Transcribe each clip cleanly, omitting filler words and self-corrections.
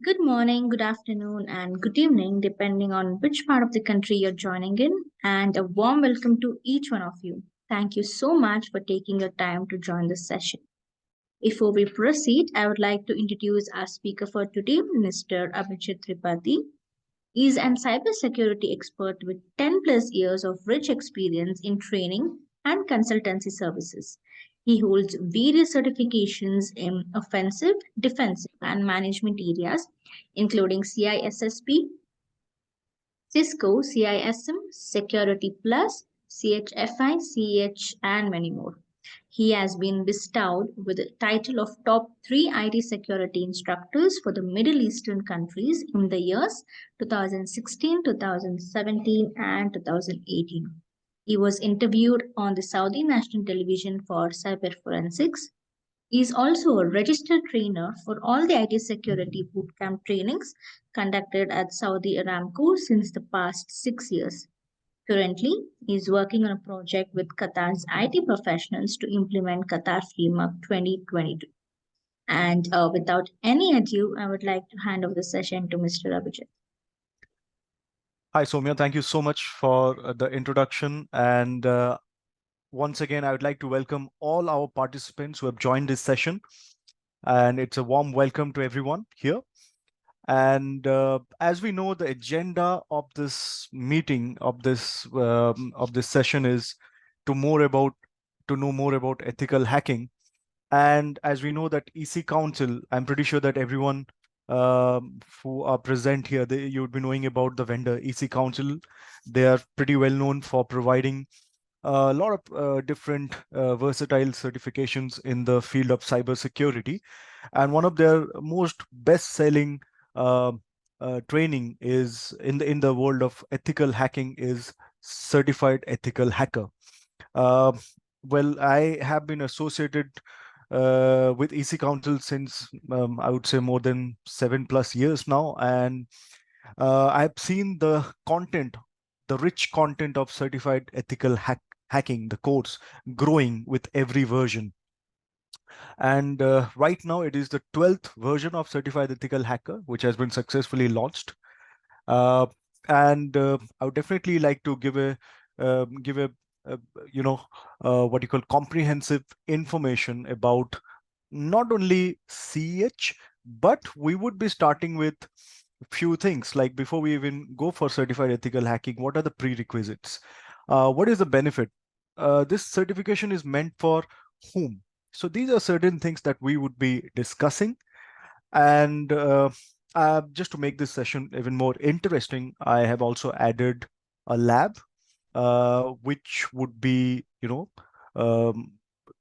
Good morning, good afternoon, and good evening, depending on which part of the country you're joining in. And a warm welcome to each one of you. Thank you so much for taking your time to join this session. Before we proceed, I would like to introduce our speaker for today, Mr. Abhijit Tripathy. He is an cybersecurity expert with 10 plus years of rich experience in training and consultancy services. He holds various certifications in offensive, defensive, and management areas, including CISSP, Cisco, CISM, Security Plus, CHFI, CEH, and many more. He has been bestowed with the title of top 3 IT security instructors for the Middle Eastern countries in the years 2016, 2017, and 2018. He was interviewed on the Saudi national television for cyber forensics. He is also a registered trainer for all the IT security bootcamp trainings conducted at Saudi Aramco since the past 6 years. Currently, he is working on a project with Qatar's IT professionals to implement Qatar Framework 2022. And without any ado, I would like to hand over the session to Mr. Abhijit. Hi, Soumya. Thank you so much for the introduction. And once again, I would like to welcome all our participants who have joined this session. And it's a warm welcome to everyone here. And as we know, the agenda of this meeting, of this session, is to know more about ethical hacking. And as we know that EC Council, I'm pretty sure that everyone who are present here, you would be knowing about the vendor EC Council. They are pretty well known for providing a lot of different versatile certifications in the field of cybersecurity. And one of their most best-selling training is in the world of ethical hacking is Certified Ethical Hacker. Well, I have been associated with EC Council since I would say more than 7+ years now, and I've seen the rich content of certified ethical hacking, the course, growing with every version. And right now it is the 12th version of Certified Ethical Hacker, which has been successfully launched. And I would definitely like to give a what you call comprehensive information about not only CEH, but we would be starting with a few things like before we even go for certified ethical hacking, what are the prerequisites? What is the benefit? This certification is meant for whom? So these are certain things that we would be discussing. And just to make this session even more interesting, I have also added a lab, which would be,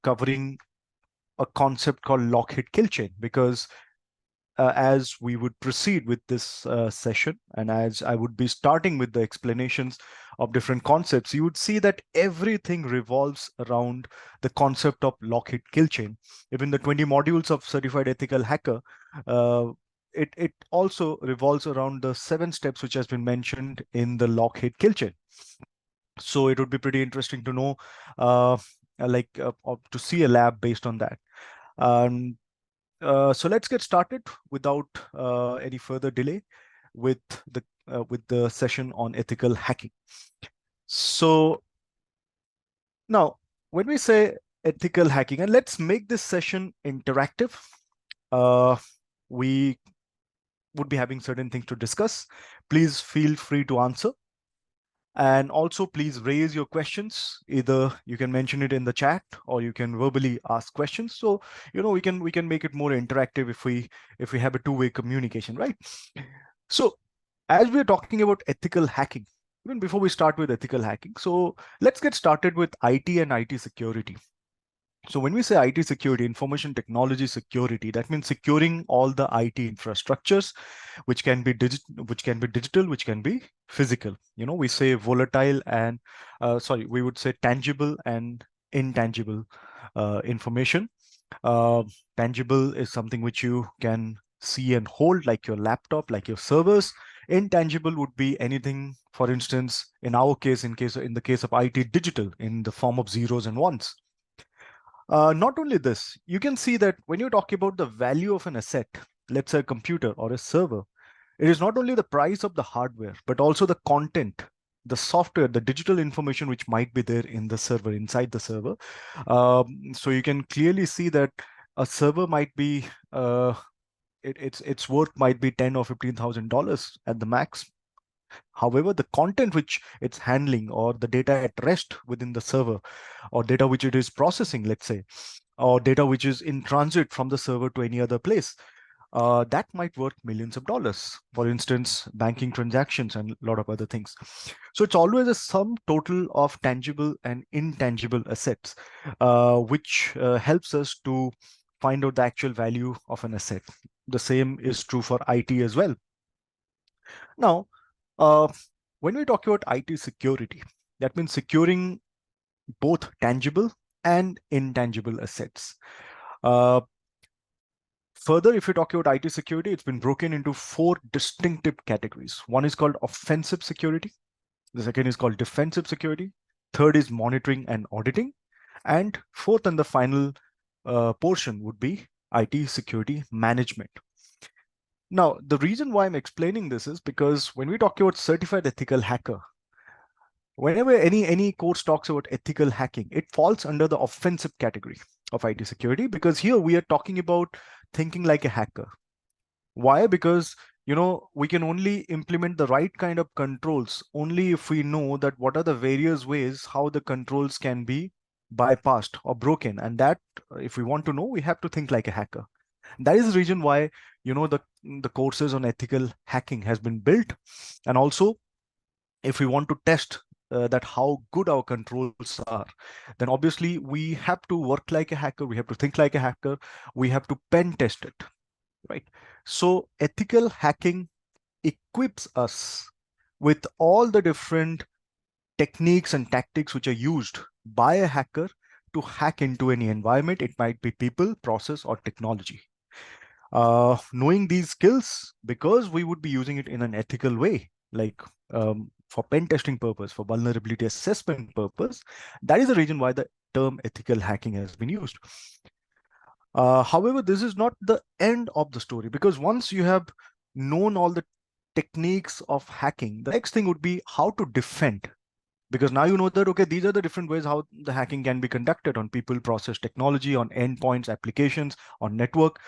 covering a concept called lock-hit kill chain, because as we would proceed with this session, and as I would be starting with the explanations of different concepts, you would see that everything revolves around the concept of lock-hit kill chain. Even the 20 modules of Certified Ethical Hacker, it also revolves around the 7 steps which has been mentioned in the lock-hit kill chain. So it would be pretty interesting to know, to see a lab based on that. So let's get started without any further delay with the session on ethical hacking. So now, when we say ethical hacking, and let's make this session interactive, we would be having certain things to discuss. Please feel free to answer. And also, please raise your questions. Either you can mention it in the chat or you can verbally ask questions. So, we can make it more interactive if we have a two-way communication, right? So, as we're talking about ethical hacking, even before we start with ethical hacking, so let's get started with IT and IT security. So when we say IT security, information technology security, that means securing all the IT infrastructures, which can be digital, which can be physical. We say volatile and we would say tangible and intangible information. Tangible is something which you can see and hold, like your laptop, like your servers. Intangible would be anything, for instance, in our case, in the case of IT, digital, in the form of zeros and ones. Not only this, you can see that when you talk about the value of an asset, let's say a computer or a server, it is not only the price of the hardware, but also the content, the software, the digital information which might be there in the server, inside the server. So you can clearly see that a server might be its worth might be $10,000 or $15,000 at the max. However, the content which it's handling, or the data at rest within the server, or data which it is processing, let's say, or data which is in transit from the server to any other place, that might worth millions of dollars. For instance, banking transactions and a lot of other things. So it's always a sum total of tangible and intangible assets, which helps us to find out the actual value of an asset. The same is true for IT as well. Now, uh, when we talk about IT security, that means securing both tangible and intangible assets. Further, if you talk about IT security, it's been broken into 4 distinctive categories. One is called offensive security. The second is called defensive security. Third is monitoring and auditing. And fourth and the final portion would be IT security management. Now, the reason why I'm explaining this is because when we talk about certified ethical hacker, whenever any course talks about ethical hacking, it falls under the offensive category of IT security, because here we are talking about thinking like a hacker. Why? Because we can only implement the right kind of controls only if we know that what are the various ways how the controls can be bypassed or broken. And that, if we want to know, we have to think like a hacker. That is the reason why the courses on ethical hacking has been built. And also, if we want to test that how good our controls are, then obviously we have to work like a hacker, we have to think like a hacker, we have to pen test it, right? So ethical hacking equips us with all the different techniques and tactics which are used by a hacker to hack into any environment. It might be people, process, or technology. Knowing these skills, because we would be using it in an ethical way, like for pen testing purpose, for vulnerability assessment purpose, that is the reason why the term ethical hacking has been used. However, this is not the end of the story, because once you have known all the techniques of hacking, the next thing would be how to defend. Because now you know that, okay, these are the different ways how the hacking can be conducted on people, process, technology, on endpoints, applications, on network,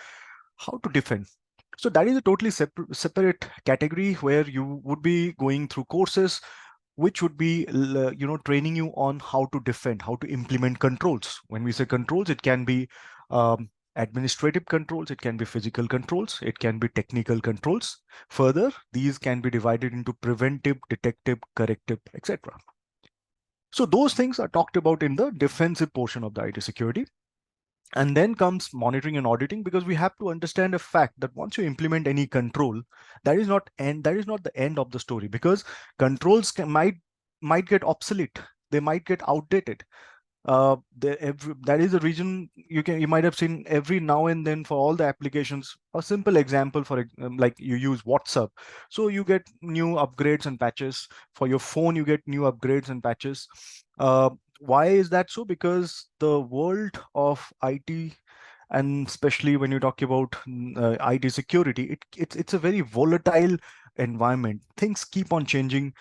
how to defend. So that is a totally separate category where you would be going through courses which would be training you on how to defend, how to implement controls. When we say controls, it can be administrative controls, it can be physical controls, it can be technical controls. Further, these can be divided into preventive, detective, corrective, etc. So those things are talked about in the defensive portion of the IT security. And then comes monitoring and auditing, because we have to understand a fact that once you implement any control, that is not the end of the story, because controls might get obsolete, they might get outdated. That is the reason you might have seen every now and then for all the applications. A simple example for like you use WhatsApp, so you get new upgrades and patches. For your phone, you get new upgrades and patches. Why is that so? Because the world of IT, and especially when you talk about IT security, it's a very volatile environment. Things keep on changing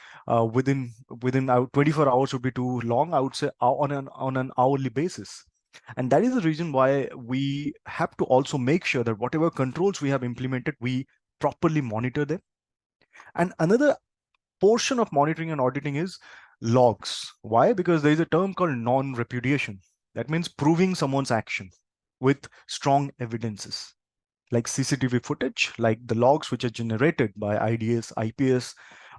within 24 hours would be too long, I would say, on an hourly basis. And that is the reason why we have to also make sure that whatever controls we have implemented, we properly monitor them. And another portion of monitoring and auditing is logs. Why? Because there is a term called non-repudiation. That means proving someone's action with strong evidences, like CCTV footage, like the logs which are generated by IDS, IPS,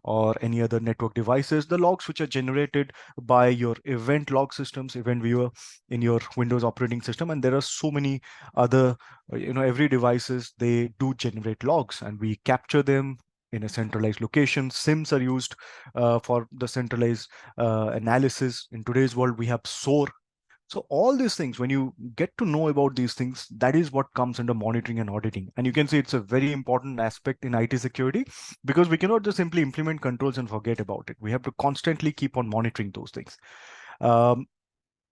or any other network devices, the logs which are generated by your event log systems, event viewer in your Windows operating system. And there are so many other, every devices, they do generate logs, and we capture them in a centralized location. SIMs are used for the centralized analysis. In today's world, we have SOAR. So all these things, when you get to know about these things, that is what comes under monitoring and auditing. And you can see it's a very important aspect in IT security, because we cannot just simply implement controls and forget about it. We have to constantly keep on monitoring those things. Um,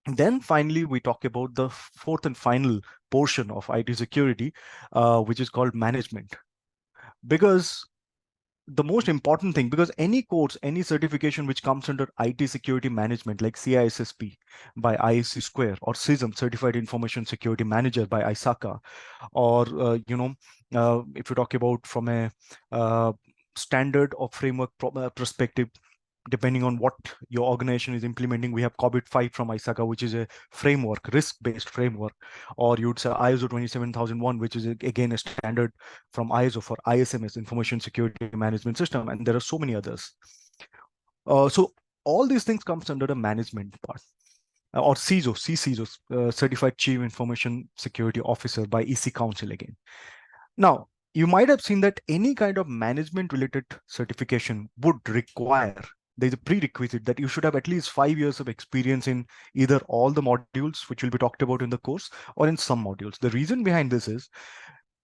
Then finally, we talk about the fourth and final portion of IT security, which is called management. Because the most important thing, because any course, any certification which comes under IT security management, like CISSP by ISC Square, or CISM, Certified Information Security Manager by ISACA, or if you talk about from a standard or framework perspective, depending on what your organization is implementing, we have COVID 5 from ISACA, which is a framework, risk-based framework, or you'd say ISO 27001, which is again a standard from ISO for ISMS, Information Security Management System, and there are so many others. So all these things comes under the management part, or CISO, Certified Chief Information Security Officer by EC Council again. Now, you might have seen that any kind of management related certification would require, there's a prerequisite that you should have at least 5 years of experience in either all the modules, which will be talked about in the course, or in some modules. The reason behind this is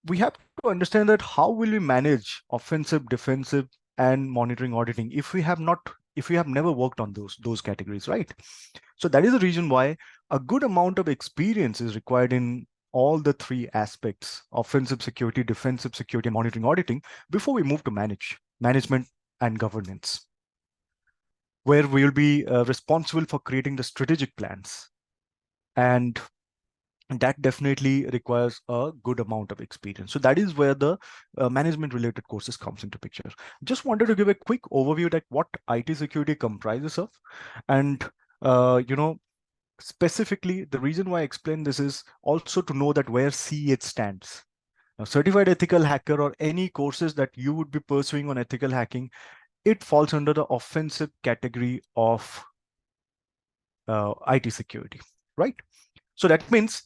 we have to understand that how will we manage offensive, defensive, and monitoring auditing if we have never worked on those categories, right? So that is the reason why a good amount of experience is required in all the three aspects: offensive security, defensive security, and monitoring auditing, before we move to management and governance, where we will be responsible for creating the strategic plans. And that definitely requires a good amount of experience. So that is where the management related courses comes into picture. Just wanted to give a quick overview that what IT security comprises of. And specifically, the reason why I explain this is also to know that where CEH stands. Now, certified ethical hacker, or any courses that you would be pursuing on ethical hacking, it falls under the offensive category of IT security, right? So that means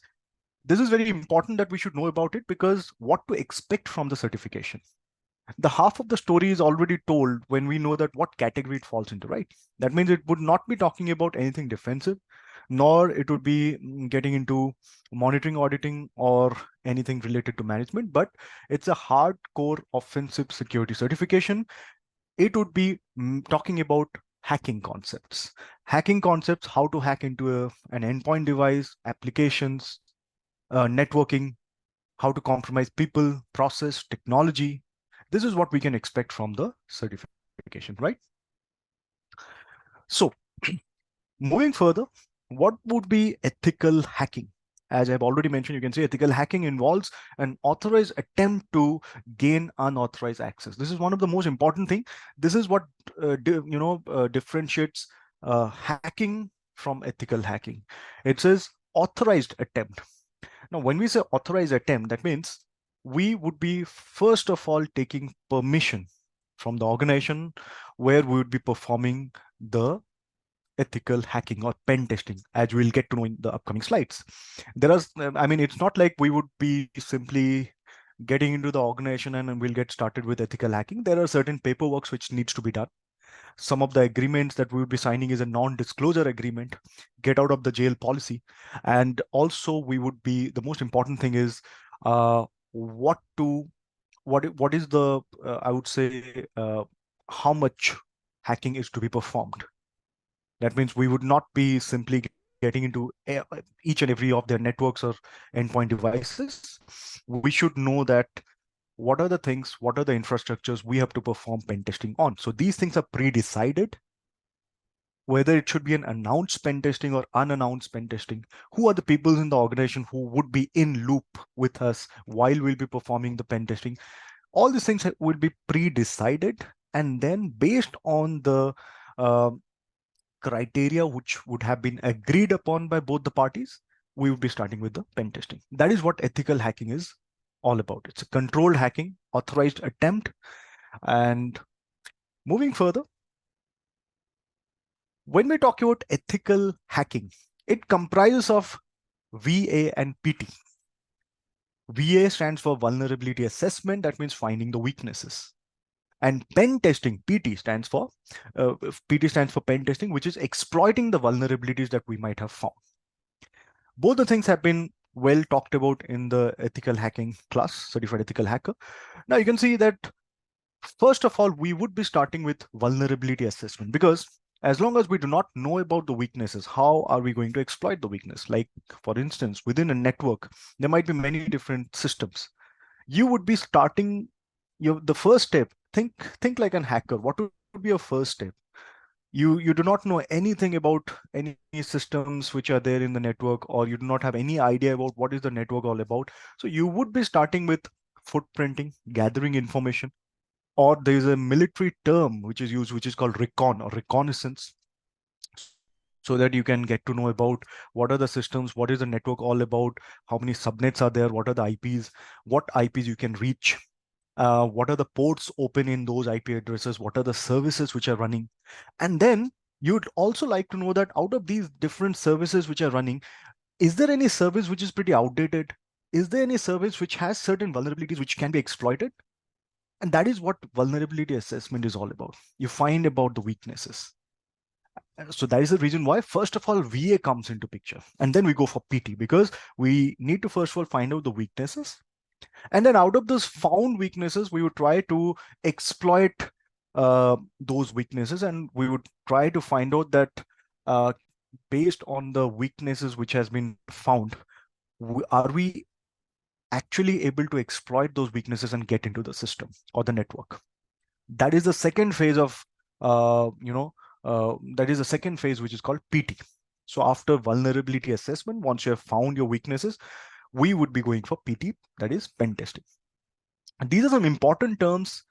this is very important that we should know about it, because what to expect from the certification. The half of the story is already told when we know that what category it falls into, right? That means it would not be talking about anything defensive, nor it would be getting into monitoring, auditing, or anything related to management, but it's a hardcore offensive security certification. It would be talking about hacking concepts. Hacking concepts, how to hack into an endpoint device, applications, networking, how to compromise people, process, technology. This is what we can expect from the certification, right? So moving further, what would be ethical hacking? As I've already mentioned, you can say ethical hacking involves an authorized attempt to gain unauthorized access. This is one of the most important thing. This is what differentiates hacking from ethical hacking. It says authorized attempt. Now, when we say authorized attempt, that means we would be first of all taking permission from the organization where we would be performing the ethical hacking or pen testing, as we'll get to know in the upcoming slides. It's not like we would be simply getting into the organization and we'll get started with ethical hacking. There are certain paperwork which needs to be done. Some of the agreements that we would be signing is a non-disclosure agreement, get out of the jail policy. And also the most important thing is what is the, I would say, how much hacking is to be performed. That means we would not be simply getting into each and every of their networks or endpoint devices. We should know that what are the things, what are the infrastructures we have to perform pen testing on. So these things are pre-decided, whether it should be an announced pen testing or unannounced pen testing. Who are the people in the organization who would be in loop with us while we'll be performing the pen testing? All these things will be pre-decided, and then based on the criteria which would have been agreed upon by both the parties, we would be starting with the pen testing. That is what ethical hacking is all about. It's a controlled hacking, authorized attempt. And moving further, when we talk about ethical hacking, it comprises of VA and PT. VA stands for vulnerability assessment. That means finding the weaknesses. And pen testing, PT stands for pen testing, which is exploiting the vulnerabilities that we might have found. Both the things have been well talked about in the ethical hacking class, certified ethical hacker. Now you can see that first of all, we would be starting with vulnerability assessment, because as long as we do not know about the weaknesses, how are we going to exploit the weakness? Like, for instance, within a network, there might be many different systems. You would be starting the first step. Think like an hacker. What would be your first step? You do not know anything about any systems which are there in the network, or you do not have any idea about what is the network all about. So you would be starting with footprinting, gathering information, or there is a military term which is used, which is called recon or reconnaissance, so that you can get to know about what are the systems, what is the network all about, how many subnets are there, what are the IPs, what IPs you can reach, what are the ports open in those IP addresses, what are the services which are running. And then you'd also like to know that out of these different services which are running, is there any service which is pretty outdated? Is there any service which has certain vulnerabilities which can be exploited? And that is what vulnerability assessment is all about. You find about the weaknesses. So that is the reason why, first of all, VA comes into picture. And then we go for PT, because we need to first of all find out the weaknesses. And then out of those found weaknesses, we would try to exploit those weaknesses. And we would try to find out that based on the weaknesses which has been found, are we actually able to exploit those weaknesses and get into the system or the network? That is the second phase of, that is the second phase, which is called PT. So after vulnerability assessment, once you have found your weaknesses, we would be going for PT, that is pen testing. And these are some important terms.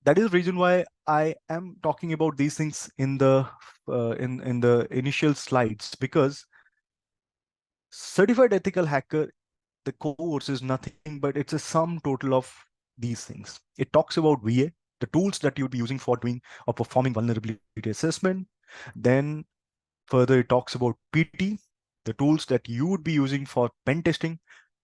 That is the reason why I am talking about these things in the in the initial slides, because certified ethical hacker, the course is nothing but it's a sum total of these things. It talks about VA, the tools that you'll be using for doing or performing vulnerability assessment. Then further, it talks about PT, the tools that you would be using for pen testing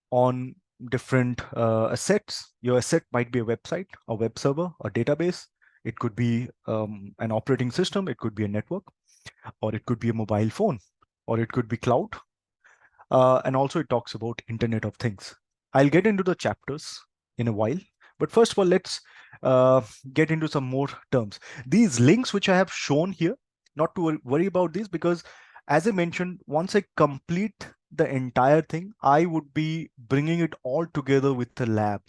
on different assets. Your asset might be a website, a web server, a database. It could be an operating system. It could be a network, or it could be a mobile phone, or it could be cloud. And also it talks about Internet of Things. I'll get into the chapters in a while, but first of all, let's get into some more terms. These links which I have shown here, not to worry about these, because as I mentioned, once I complete the entire thing, I would be bringing it all together with the lab.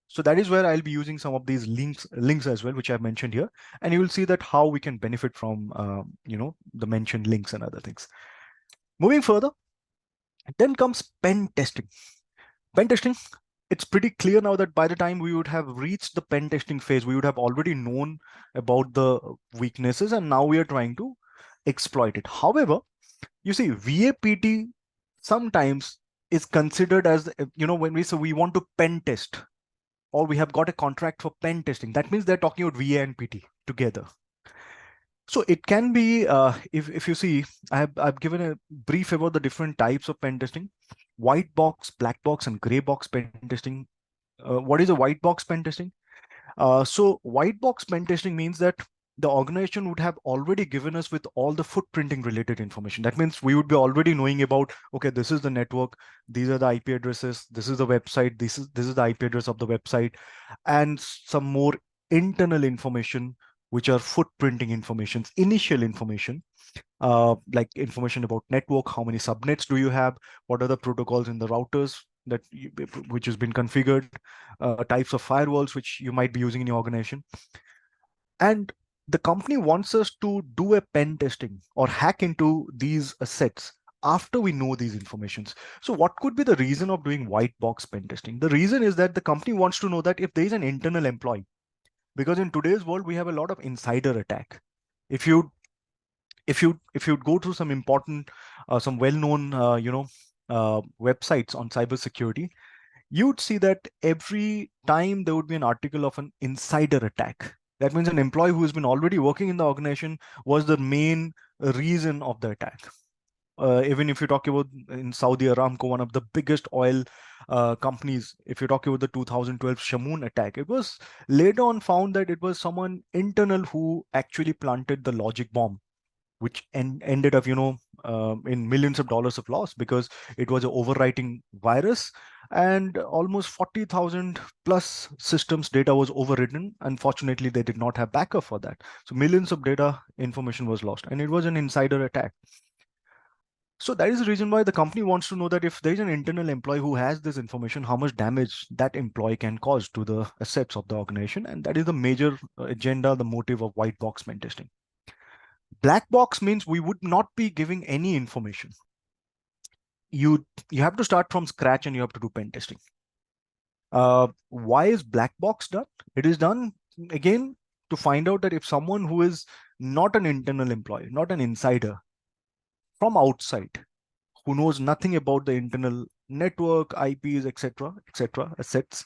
So that is where I'll be using some of these links as well, which I've mentioned here, and you will see that how we can benefit from the mentioned links and other things. Moving further, then comes pen testing. Pen testing, it's pretty clear now that by the time we would have reached the pen testing phase, we would have already known about the weaknesses, and now we are trying to exploit it. However, you see, VAPT sometimes is considered as, when we say we want to pen test, or we have got a contract for pen testing, that means they're talking about VA and PT together. So it can be, if you see, I've given a brief about the different types of pen testing: white box, black box, and gray box pen testing. What is a white box pen testing? So white box pen testing means that the organization would have already given us with all the footprinting related information. That means we would be already knowing about, okay, this is the network, these are the IP addresses, this is the website, this is the IP address of the website, and some more internal information, which are footprinting informations, initial information, like information about network, how many subnets do you have, what are the protocols in the routers which has been configured, types of firewalls which you might be using in your organization. And the company wants us to do a pen testing or hack into these assets after we know these informations. So what could be the reason of doing white box pen testing? The reason is that the company wants to know that if there is an internal employee, because in today's world we have a lot of insider attack. If you go through some important, some well-known, websites on cybersecurity, you'd see that every time there would be an article of an insider attack. That means an employee who has been already working in the organization was the main reason of the attack. Even if you talk about in Saudi Aramco, one of the biggest oil companies, if you talk about the 2012 Shamoon attack, it was later on found that it was someone internal who actually planted the logic bomb. which ended up, in millions of dollars of loss because it was an overwriting virus, and almost 40,000 plus systems data was overwritten. Unfortunately, they did not have backup for that. So millions of data information was lost, and it was an insider attack. So that is the reason why the company wants to know that if there is an internal employee who has this information, how much damage that employee can cause to the assets of the organization. And that is the major agenda, the motive of white box pen testing. Black box means we would not be giving any information. You have to start from scratch and you have to do pen testing. Why is black box done? It is done again to find out that if someone who is not an internal employee, not an insider, from outside, who knows nothing about the internal network, IPs, etc., assets,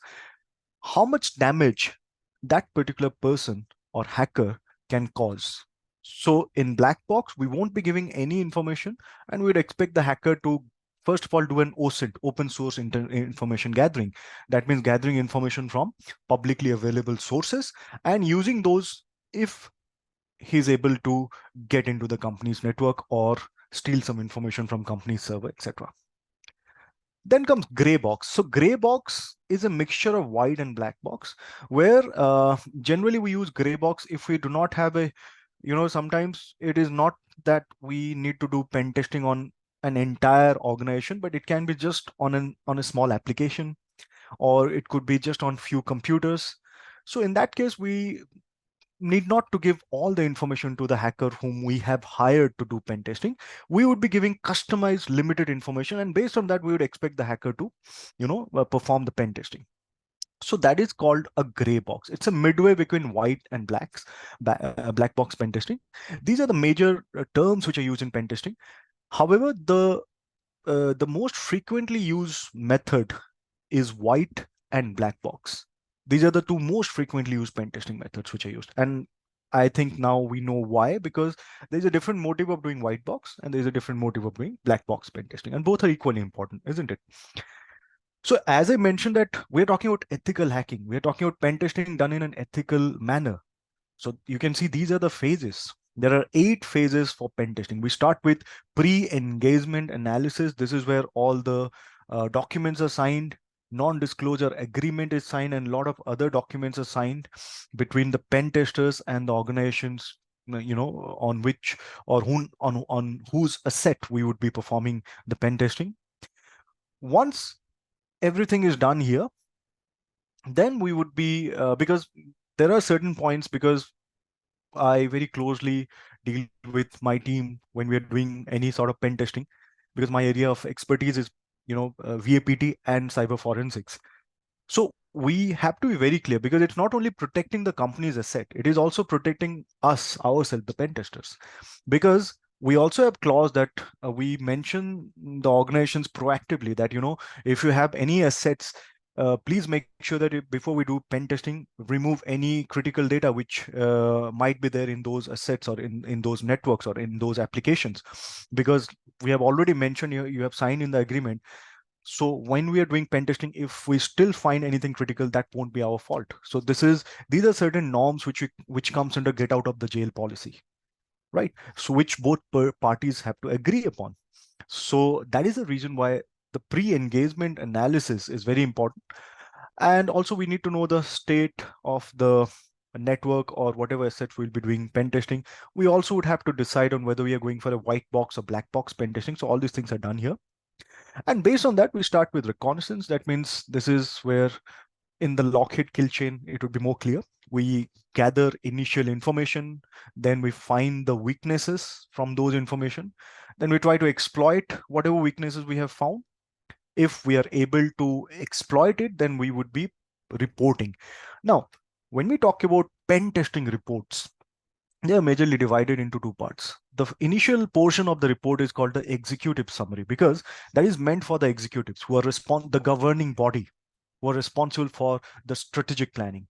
how much damage that particular person or hacker can cause. So in black box, we won't be giving any information, and we'd expect the hacker to first of all do an OSINT, open source information gathering. That means gathering information from publicly available sources and using those if he's able to get into the company's network or steal some information from company's server, etc. Then comes gray box. So gray box is a mixture of white and black box, where generally we use gray box if we do not have a, sometimes it is not that we need to do pen testing on an entire organization, but it can be just on a small application, or it could be just on few computers. So in that case, we need not to give all the information to the hacker whom we have hired to do pen testing. We would be giving customized limited information, and based on that we would expect the hacker to perform the pen testing. So that is called a gray box. It's a midway between white and black box pen testing. These are the major terms which are used in pen testing. However, the most frequently used method is white and black box. These are the two most frequently used pen testing methods which are used. And I think now we know why, because there's a different motive of doing white box and there's a different motive of doing black box pen testing. And both are equally important, isn't it? So as I mentioned that we're talking about ethical hacking. We're talking about pen testing done in an ethical manner. So you can see these are the phases. There are 8 phases for pen testing. We start with pre-engagement analysis. This is where all the documents are signed, non-disclosure agreement is signed, and a lot of other documents are signed between the pen testers and the organizations, on which or on whose asset we would be performing the pen testing. Once everything is done here, then we would be because there are certain points, because I very closely deal with my team when we are doing any sort of pen testing, because my area of expertise is, VAPT and cyber forensics. So we have to be very clear, because it's not only protecting the company's asset, it is also protecting us, ourselves, the pen testers. Because we also have clause that we mention the organizations proactively that, if you have any assets, please make sure that before we do pen testing, remove any critical data which might be there in those assets or in those networks or in those applications. Because we have already mentioned, you have signed in the agreement. So when we are doing pen testing, if we still find anything critical, that won't be our fault. So these are certain norms which comes under get out of the jail policy, right? So which both parties have to agree upon. So that is the reason why the pre-engagement analysis is very important. And also we need to know the state of the network or whatever assets we'll be doing pen testing. We also would have to decide on whether we are going for a white box or black box pen testing. So all these things are done here. And based on that, we start with reconnaissance. That means this is where in the lock, hit, kill chain, it would be more clear. We gather initial information, then we find the weaknesses from those information. Then we try to exploit whatever weaknesses we have found. If we are able to exploit it, then we would be reporting. Now, when we talk about pen testing reports, they are majorly divided into 2 parts. The initial portion of the report is called the executive summary, because that is meant for the executives who are the governing body, who are responsible for the strategic planning.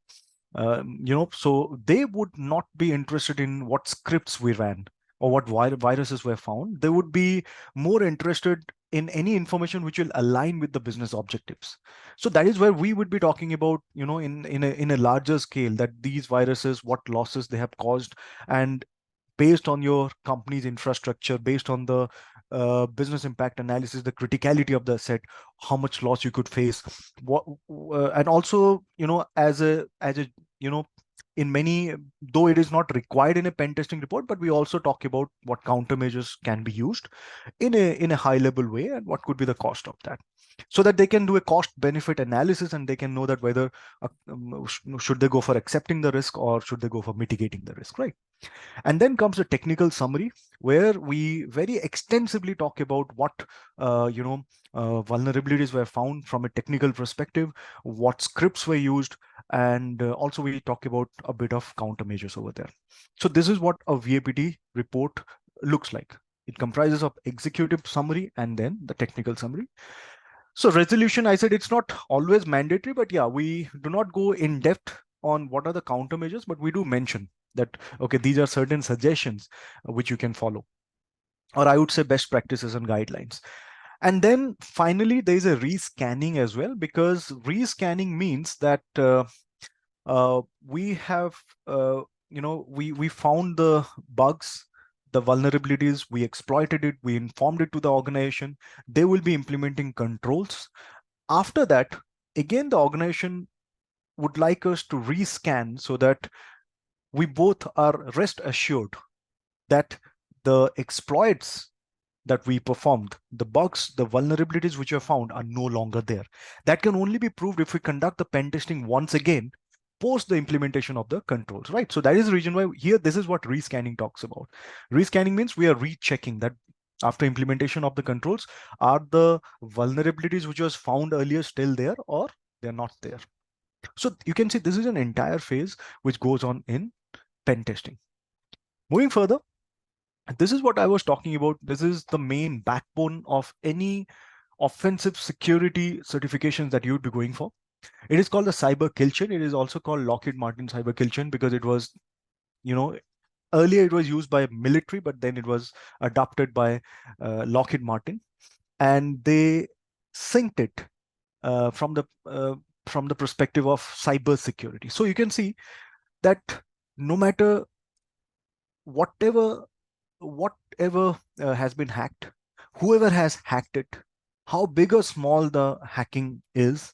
So they would not be interested in what scripts we ran or what viruses were found. They would be more interested in any information which will align with the business objectives. So that is where we would be talking about, in a larger scale, that these viruses, what losses they have caused, and based on your company's infrastructure, based on the business impact analysis, the criticality of the asset, how much loss you could face. And also, as a in many, though it is not required in a pen testing report, but we also talk about what countermeasures can be used in a high level way and what could be the cost of that, so that they can do a cost benefit analysis and they can know that whether should they go for accepting the risk or should they go for mitigating the risk, right? And then comes a technical summary where we very extensively talk about what vulnerabilities were found from a technical perspective, what scripts were used, and also we talk about a bit of countermeasures over there. So this is what a VAPT report looks like. It comprises of executive summary and then the technical summary. So resolution, I said it's not always mandatory, but yeah, we do not go in depth on what are the countermeasures, but we do mention that, okay, these are certain suggestions which you can follow, or I would say best practices and guidelines. And then finally, there is a rescanning as well, because rescanning means that we have, we found the bugs, the vulnerabilities, we exploited it, we informed it to the organization. They will be implementing controls. After that, again, the organization would like us to rescan so that we both are rest assured that the exploits that we performed, the bugs, the vulnerabilities which are found are no longer there. That can only be proved if we conduct the pen testing once again post the implementation of the controls, right? So that is the reason why here, this is what rescanning talks about. Rescanning means we are rechecking that after implementation of the controls, are the vulnerabilities which was found earlier still there or they're not there. So you can see this is an entire phase which goes on in pen testing. Moving further, this is what I was talking about. This is the main backbone of any offensive security certifications that you would be going for. It is called the Cyber Kill Chain. It is also called Lockheed Martin Cyber Kill Chain because it was, earlier it was used by military, but then it was adopted by Lockheed Martin, and they synced it from the perspective of cyber security. So you can see that no matter whatever has been hacked, whoever has hacked it, how big or small the hacking is,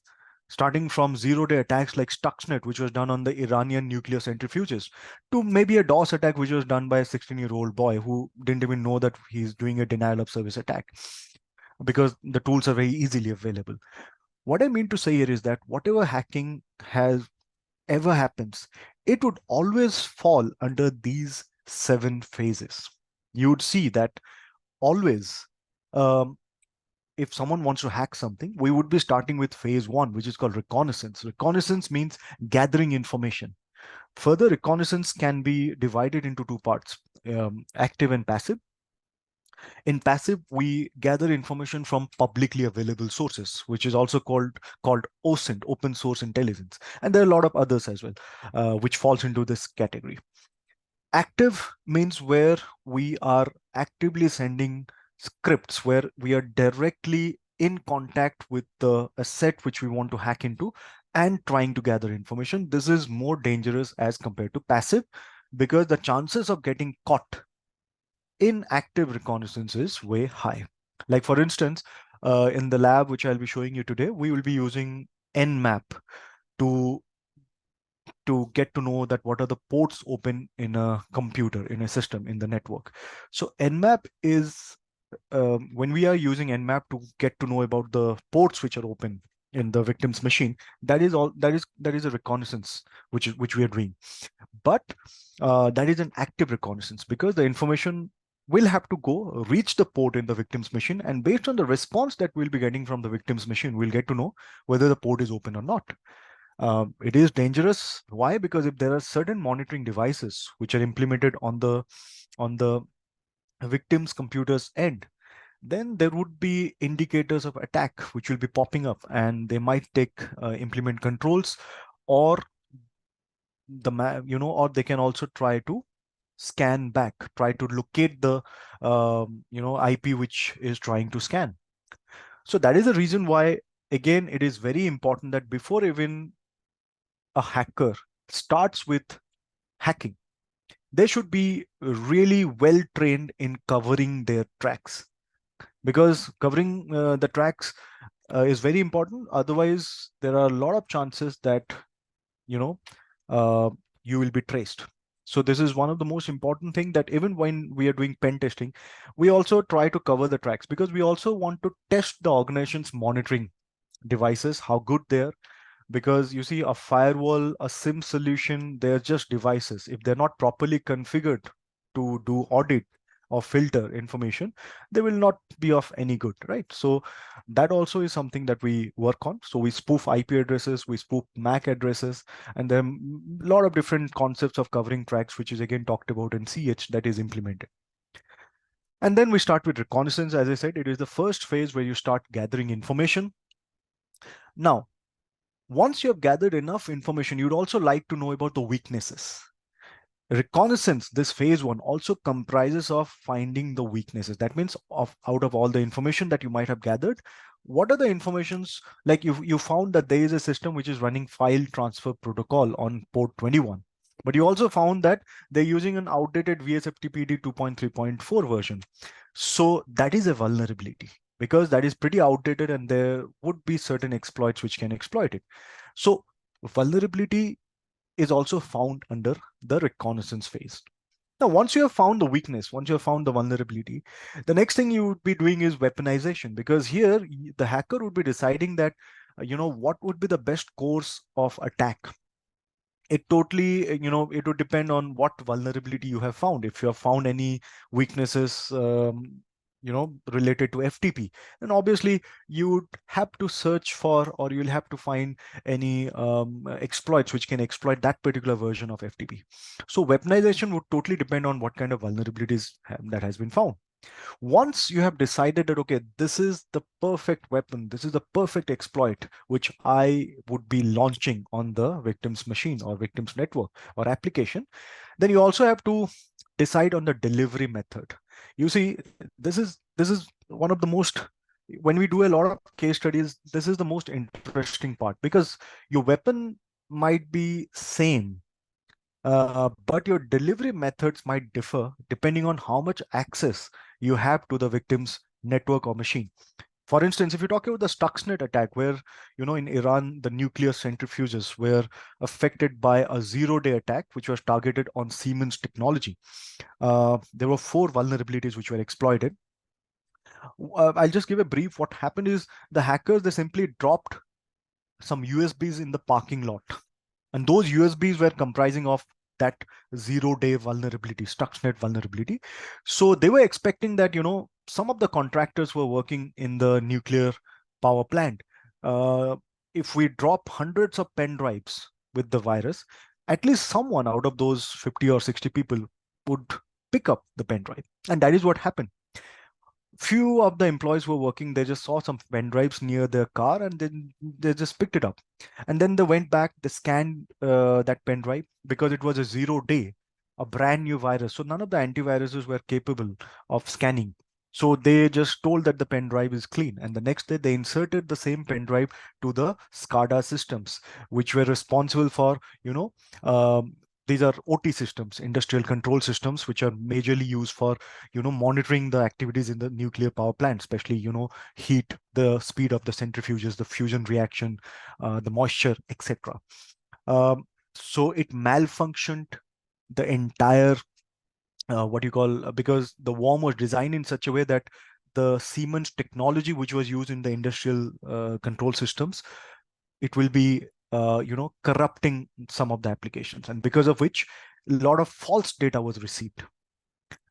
starting from zero-day attacks like Stuxnet, which was done on the Iranian nuclear centrifuges, to maybe a DOS attack, which was done by a 16-year-old boy who didn't even know that he's doing a denial of service attack, because the tools are very easily available. What I mean to say here is that whatever hacking has ever happens, it would always fall under these 7 phases. You would see that always, if someone wants to hack something, we would be starting with phase 1, which is called reconnaissance. Reconnaissance means gathering information. Further, reconnaissance can be divided into 2 parts, active and passive. In passive, we gather information from publicly available sources, which is also called OSINT, open source intelligence. And there are a lot of others as well, which falls into this category. Active means where we are actively sending scripts, where we are directly in contact with the asset which we want to hack into and trying to gather information. This is more dangerous as compared to passive, because the chances of getting caught in active reconnaissance is way high. Like for instance, in the lab which I'll be showing you today, we will be using Nmap to get to know that what are the ports open in a computer, in a system, in the network. So Nmap is, when we are using Nmap to get to know about the ports which are open in the victim's machine, that is a reconnaissance which we are doing. But that is an active reconnaissance, because the information will have to go reach the port in the victim's machine, and based on the response that we'll be getting from the victim's machine, we'll get to know whether the port is open or not. It is dangerous. Why? Because if there are certain monitoring devices which are implemented on the victim's computer's end, then there would be indicators of attack which will be popping up, and they might implement controls, or or they can also try to scan back, try to locate the IP which is trying to scan. So that is the reason why, again, it is very important that before even a hacker starts with hacking, they should be really well trained in covering their tracks, because covering the tracks is very important. Otherwise, there are a lot of chances that you know uh, you will be traced. So this is one of the most important thing, that even when we are doing pen testing, we also try to cover the tracks, because we also want to test the organization's monitoring devices, how good they are. Because you see, a firewall, a SIM solution, they're just devices. If they're not properly configured to do audit or filter information, they will not be of any good, right? So that also is something that we work on. So we spoof IP addresses, we spoof MAC addresses, and there are a lot of different concepts of covering tracks, which is again talked about in CH, that is implemented. And then we start with reconnaissance. As I said, it is the first phase where you start gathering information. Now, once you have gathered enough information, you'd also like to know about the weaknesses. Reconnaissance, this phase one, also comprises of finding the weaknesses. That means out of all the information that you might have gathered, what are the informations, like you found that there is a system which is running file transfer protocol on port 21, but you also found that they're using an outdated VSFTPD 2.3.4 version. So that is a vulnerability, because that is pretty outdated and there would be certain exploits which can exploit it. So vulnerability is also found under the reconnaissance phase. Now, once you have found the weakness, once you have found the vulnerability, the next thing you would be doing is weaponization, because here the hacker would be deciding that, what would be the best course of attack. It totally, it would depend on what vulnerability you have found. If you have found any weaknesses, related to FTP, then obviously you would have to search for, or you'll have to find any exploits which can exploit that particular version of FTP. So weaponization would totally depend on what kind of vulnerabilities that has been found. Once you have decided that, okay, this is the perfect weapon, this is the perfect exploit which I would be launching on the victim's machine or victim's network or application, then you also have to decide on the delivery method. You see, this is one of the most, when we do a lot of case studies, this is the most interesting part, because your weapon might be same, but your delivery methods might differ depending on how much access you have to the victim's network or machine. For instance, if you talk about the Stuxnet attack, where, in Iran, the nuclear centrifuges were affected by a zero-day attack, which was targeted on Siemens technology. There were 4 vulnerabilities which were exploited. I'll just give a brief. What happened is the hackers, they simply dropped some USBs in the parking lot, and those USBs were comprising of that zero-day vulnerability, Stuxnet vulnerability. So they were expecting that, some of the contractors were working in the nuclear power plant. Uh, if we drop hundreds of pen drives with the virus, at least someone out of those 50 or 60 people would pick up the pen drive. And that is what happened. Few of the employees were working, they just saw some pen drives near their car and then they just picked it up, and then they went back, they scanned that pen drive, because it was a zero day, a brand new virus, so none of the antiviruses were capable of scanning. So they just told that the pen drive is clean, and the next day they inserted the same pen drive to the SCADA systems, which were responsible for, um, these are OT systems, industrial control systems, which are majorly used for, monitoring the activities in the nuclear power plant, especially, heat, the speed of the centrifuges, the fusion reaction, the moisture, etc. So it malfunctioned the entire, what you call, because the worm was designed in such a way that the Siemens technology, which was used in the industrial control systems, it will be, corrupting some of the applications, and because of which a lot of false data was received.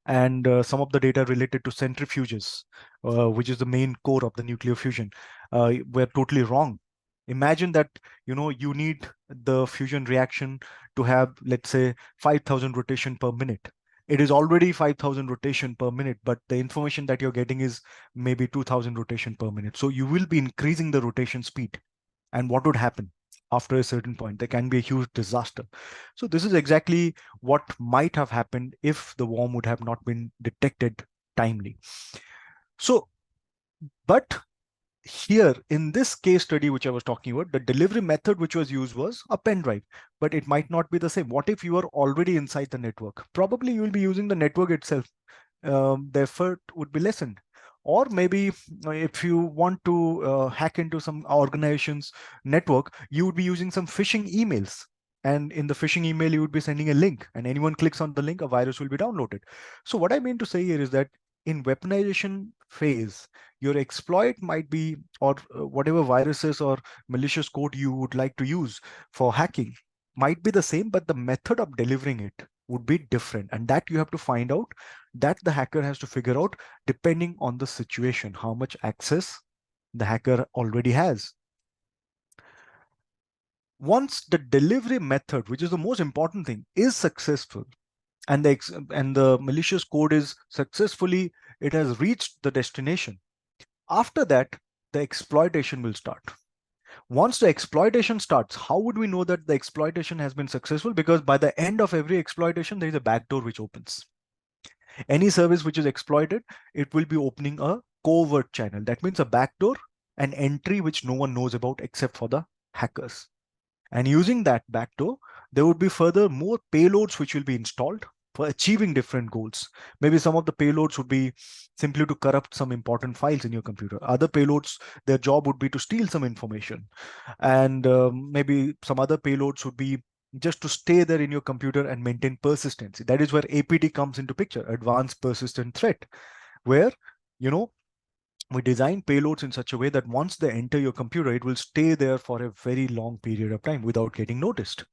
And some of the data related to centrifuges, which is the main core of the nuclear fusion, were totally wrong. Imagine that, you need the fusion reaction to have, let's say, 5,000 rotation per minute. It is already 5,000 rotation per minute, but the information that you're getting is maybe 2,000 rotation per minute. So you will be increasing the rotation speed. And what would happen? After a certain point, there can be a huge disaster. So this is exactly what might have happened if the worm would have not been detected timely. So, but here in this case study, which I was talking about, the delivery method which was used was a pen drive, but it might not be the same. What if you are already inside the network? Probably you will be using the network itself. The effort would be lessened. Or maybe if you want to hack into some organization's network, you would be using some phishing emails. And in the phishing email, you would be sending a link, and anyone clicks on the link, a virus will be downloaded. So what I mean to say here is that in weaponization phase, your exploit might be, or whatever viruses or malicious code you would like to use for hacking might be the same, but the method of delivering it would be different. And that you have to find out, that the hacker has to figure out depending on the situation, how much access the hacker already has. Once the delivery method, which is the most important thing, is successful, and the malicious code is successfully, it has reached the destination. After that, the exploitation will start. Once the exploitation starts, how would we know that the exploitation has been successful? Because by the end of every exploitation, there is a backdoor which opens. Any service which is exploited, it will be opening a covert channel. That means a backdoor, an entry which no one knows about except for the hackers. And using that backdoor, there would be further more payloads which will be installed for achieving different goals. Maybe some of the payloads would be simply to corrupt some important files in your computer. Other payloads, their job would be to steal some information. And maybe some other payloads would be just to stay there in your computer and maintain persistency. That is where APT comes into picture, advanced persistent threat, where, you know, we design payloads in such a way that once they enter your computer, it will stay there for a very long period of time without getting noticed.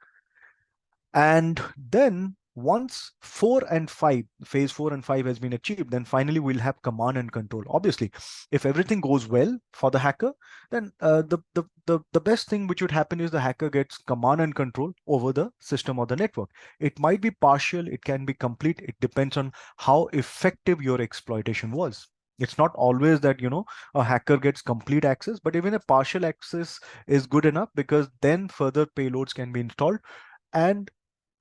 And then once phase 4 and 5 has been achieved, then finally we'll have command and control. Obviously, if everything goes well for the hacker, then the best thing which would happen is the hacker gets command and control over the system or the network. It might be partial, it can be complete. It depends on how effective your exploitation was. It's not always that, a hacker gets complete access, but even a partial access is good enough, because then further payloads can be installed, and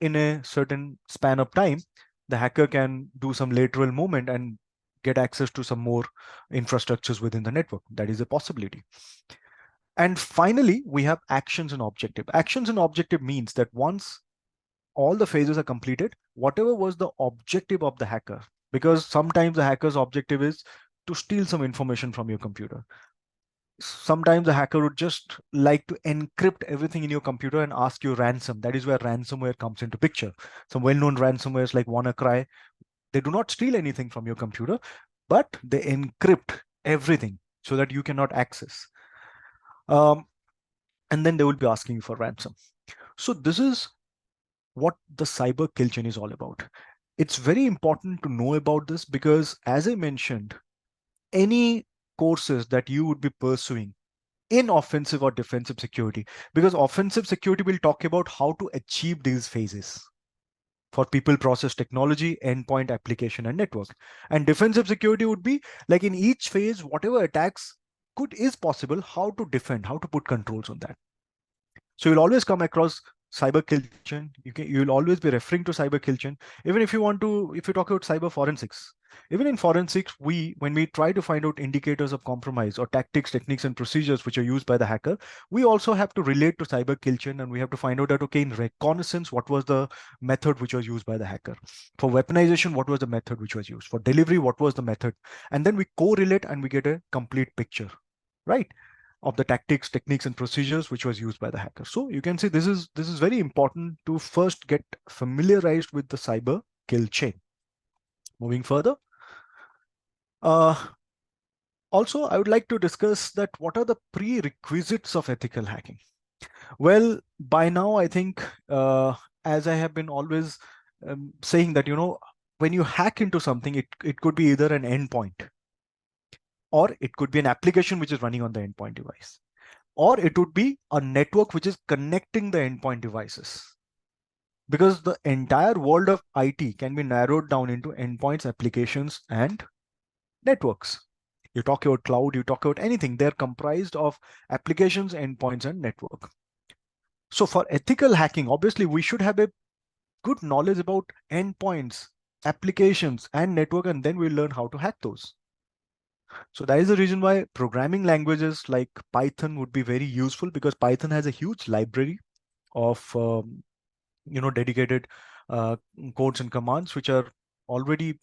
in a certain span of time, the hacker can do some lateral movement and get access to some more infrastructures within the network. That is a possibility. And finally, we have actions and objective. Actions and objective means that once all the phases are completed, whatever was the objective of the hacker, because sometimes the hacker's objective is to steal some information from your computer. Sometimes a hacker would just like to encrypt everything in your computer and ask you ransom. That is where ransomware comes into picture. Some well-known ransomwares like WannaCry, they do not steal anything from your computer, but they encrypt everything so that you cannot access. And then they will be asking you for ransom. So this is what the cyber kill chain is all about. It's very important to know about this, because as I mentioned, any courses that you would be pursuing in offensive or defensive security, because offensive security will talk about how to achieve these phases for people, process, technology, endpoint, application, and network. And defensive security would be like in each phase, whatever attacks is possible, how to defend, how to put controls on that. So you'll always come across cyber kill chain. You'll always be referring to cyber kill chain. Even if you talk about cyber forensics, even in forensics, when we try to find out indicators of compromise or tactics, techniques, and procedures which are used by the hacker, we also have to relate to cyber kill chain, and we have to find out that, okay, in reconnaissance, what was the method which was used by the hacker? For weaponization, what was the method which was used? For delivery, what was the method? And then we correlate and we get a complete picture, right, of the tactics, techniques, and procedures which was used by the hacker. So you can see this is very important to first get familiarized with the cyber kill chain. Moving further, also I would like to discuss that what are the prerequisites of ethical hacking. Well, by now I think, as I have been always saying that, when you hack into something, it could be either an endpoint, or it could be an application which is running on the endpoint device, or it would be a network which is connecting the endpoint devices. Because the entire world of IT can be narrowed down into endpoints, applications, and networks. You talk about cloud, you talk about anything, they're comprised of applications, endpoints, and network. So for ethical hacking, obviously we should have a good knowledge about endpoints, applications, and network, and then we'll learn how to hack those. So that is the reason why programming languages like Python would be very useful, because Python has a huge library of dedicated uh, codes and commands which are already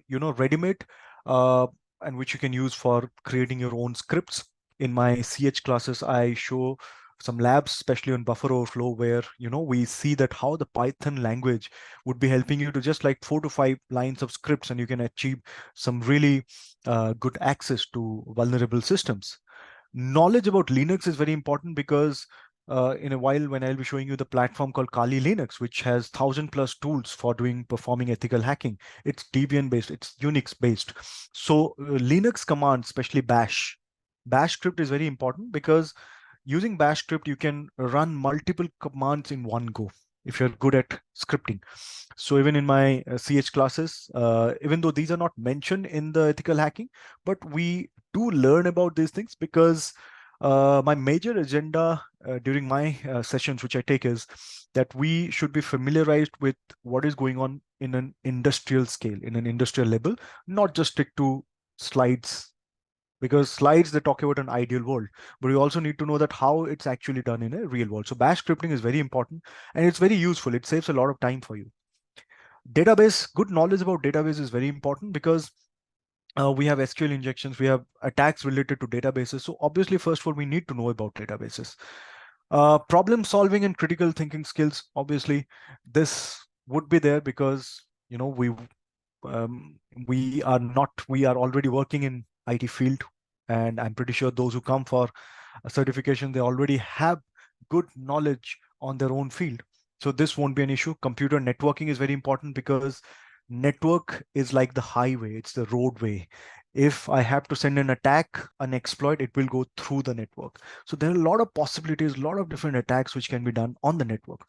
ready-made, uh, and which you can use for creating your own scripts. In my CH classes, I show some labs, especially on buffer overflow, where we see that how the Python language would be helping you to just like 4 to 5 lines of scripts, and you can achieve some really good access to vulnerable systems. Knowledge about Linux is very important, because in a while when I'll be showing you the platform called Kali Linux, which has 1,000+ tools for performing ethical hacking. It's Debian based, it's Unix based. So Linux commands, especially Bash script is very important, because using Bash script, you can run multiple commands in one go if you're good at scripting. So even in my CH classes, even though these are not mentioned in the ethical hacking, but we do learn about these things, because my major agenda during my sessions, which I take, is that we should be familiarized with what is going on in an industrial scale, in an industrial level, not just stick to slides, because slides, they talk about an ideal world, but you also need to know that how it's actually done in a real world. So Bash scripting is very important, and it's very useful. It saves a lot of time for you. Database, good knowledge about database is very important, because we have SQL injections, we have attacks related to databases. So obviously, first of all, we need to know about databases. Problem solving and critical thinking skills, obviously, this would be there, because um, we are already working in IT field, and I'm pretty sure those who come for a certification, they already have good knowledge on their own field. So this won't be an issue. Computer networking is very important, because network is like the highway, it's the roadway. If I have to send an attack, an exploit, it will go through the network. So there are a lot of possibilities, a lot of different attacks which can be done on the network.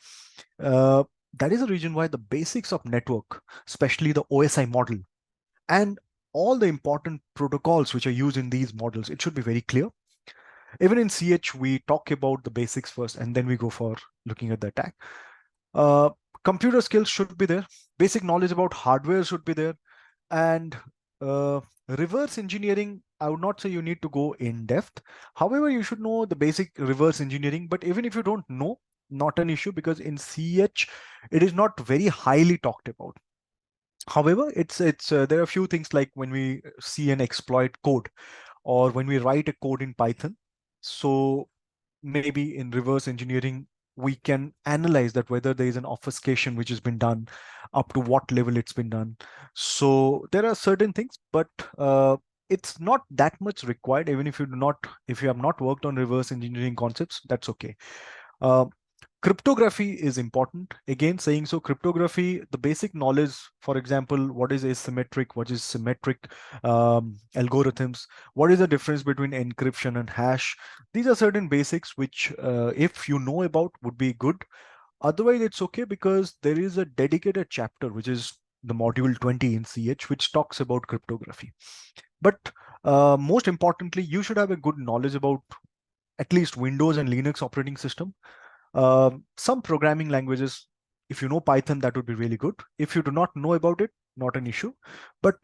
Uh, that is the reason why the basics of network, especially the OSI model, and all the important protocols which are used in these models, it should be very clear. Even in CH, we talk about the basics first, and then we go for looking at the attack. Uh, Computer skills should be there. Basic knowledge about hardware should be there. And reverse engineering, I would not say you need to go in depth. However, you should know the basic reverse engineering. But even if you don't know, not an issue, because in CH, it is not very highly talked about. However, it's there are a few things, like when we see an exploit code, or when we write a code in Python. So maybe in reverse engineering, we can analyze that whether there is an obfuscation which has been done, up to what level it's been done. So there are certain things, but it's not that much required. Even if you have not worked on reverse engineering concepts, that's okay. Uh, Cryptography is important. Again, saying so, cryptography, the basic knowledge, for example, what is asymmetric, what is symmetric algorithms, what is the difference between encryption and hash. These are certain basics which, if you know about, would be good. Otherwise, it's okay, because there is a dedicated chapter, which is the module 20 in CH, which talks about cryptography. But most importantly, you should have a good knowledge about at least Windows and Linux operating system. Some programming languages, if you know Python, that would be really good. If you do not know about it, not an issue. But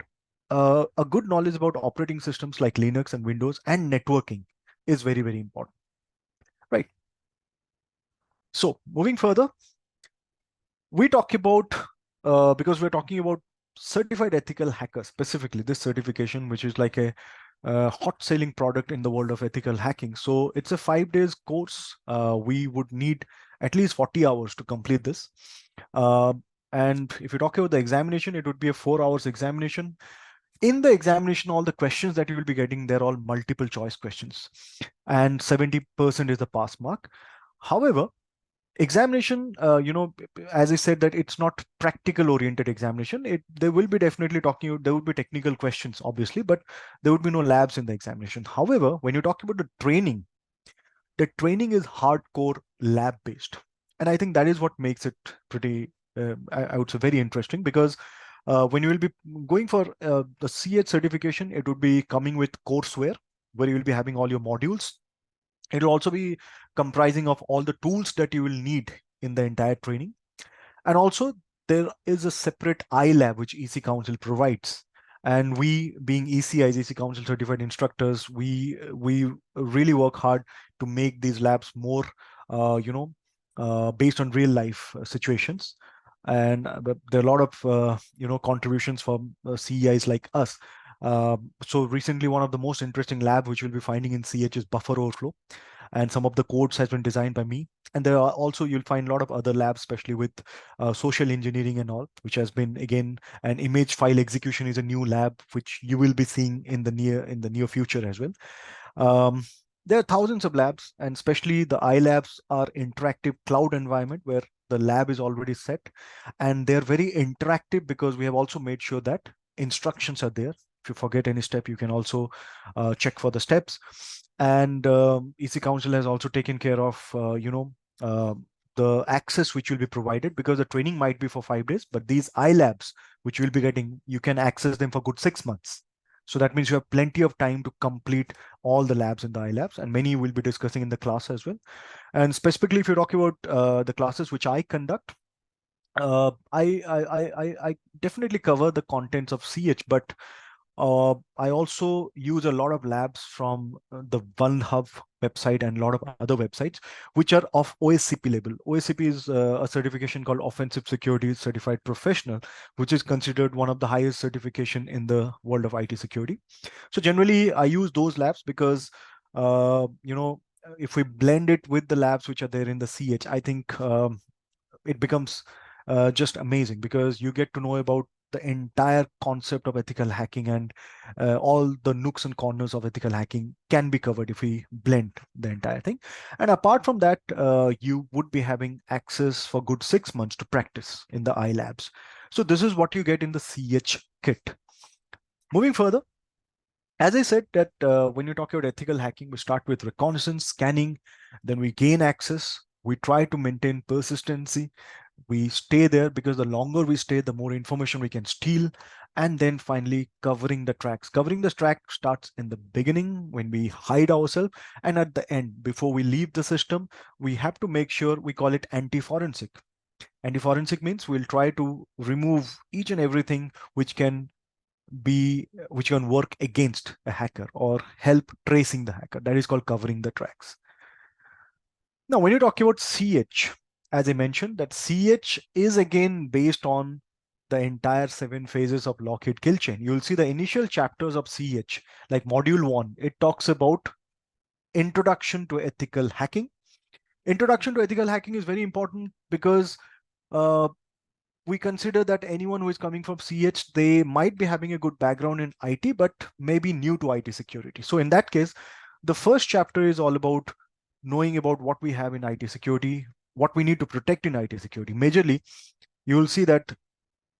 a good knowledge about operating systems like Linux and Windows and networking is very, very important. Right. So moving further, we talk about, because we're talking about certified ethical hacker, specifically this certification, which is like a hot selling product in the world of ethical hacking. So it's a 5 days course. We would need at least 40 hours to complete this. And if you talk about the examination, it would be a 4 hours examination. In the examination, all the questions that you will be getting, they're all multiple choice questions, and 70% is the pass mark. However, examination, as I said, that it's not practical oriented examination. They will be definitely talking, there would be technical questions, obviously, but there would be no labs in the examination. However, when you talk about the training is hardcore lab based. And I think that is what makes it pretty, I would say, very interesting, because when you will be going for the CH certification, it would be coming with courseware, where you will be having all your modules. It will also be comprising of all the tools that you will need in the entire training. And also, there is a separate iLab which EC Council provides. And we, being ECIs, EC Council certified instructors, we really work hard to make these labs more, based on real life situations. And there are a lot of contributions from CEIs like us. So recently, one of the most interesting lab which we'll be finding in CH is buffer overflow, and some of the codes has been designed by me. And there are also, you'll find a lot of other labs, especially with social engineering and all, which has been, again, an image file execution is a new lab which you will be seeing in the near future as well. um, there are thousands of labs, and especially the iLabs are interactive cloud environment where the lab is already set, and they're very interactive because we have also made sure that instructions are there. If you forget any step, you can also check for the steps. And EC Council has also taken care of, uh, the access which will be provided, because the training might be for 5 days, but these iLabs which you'll be getting, you can access them for good 6 months. So that means you have plenty of time to complete all the labs in the iLabs, and many we'll be discussing in the class as well. And specifically, if you talk about the classes which I conduct, I definitely cover the contents of CH, but I also use a lot of labs from the OneHub website and a lot of other websites which are of OSCP level. OSCP is a certification called Offensive Security Certified Professional, which is considered one of the highest certification in the world of IT security. So generally, I use those labs because, if we blend it with the labs which are there in the CH, I think it becomes just amazing, because you get to know about the entire concept of ethical hacking, and all the nooks and corners of ethical hacking can be covered if we blend the entire thing. And apart from that, you would be having access for good 6 months to practice in the iLabs. So this is what you get in the CH kit. Moving further, as I said, that when you talk about ethical hacking, we start with reconnaissance, scanning, then we gain access, we try to maintain persistency, we stay there, because the longer we stay, the more information we can steal. And then finally, covering the tracks. Covering the track starts in the beginning when we hide ourselves, and at the end, before we leave the system, we have to make sure, we call it anti-forensic. Anti-forensic means we'll try to remove each and everything which can work against a hacker or help tracing the hacker. That is called covering the tracks. Now, when you talk about CH, as I mentioned, that CH is again based on the entire 7 phases of Lockheed kill chain. You'll see the initial chapters of CH, like module 1, it talks about introduction to ethical hacking. Introduction to ethical hacking is very important because uh, we consider that anyone who is coming from CH, they might be having a good background in IT, but maybe new to IT security. So in that case, the first chapter is all about knowing about what we have in IT security, what we need to protect in IT security. Majorly, you will see that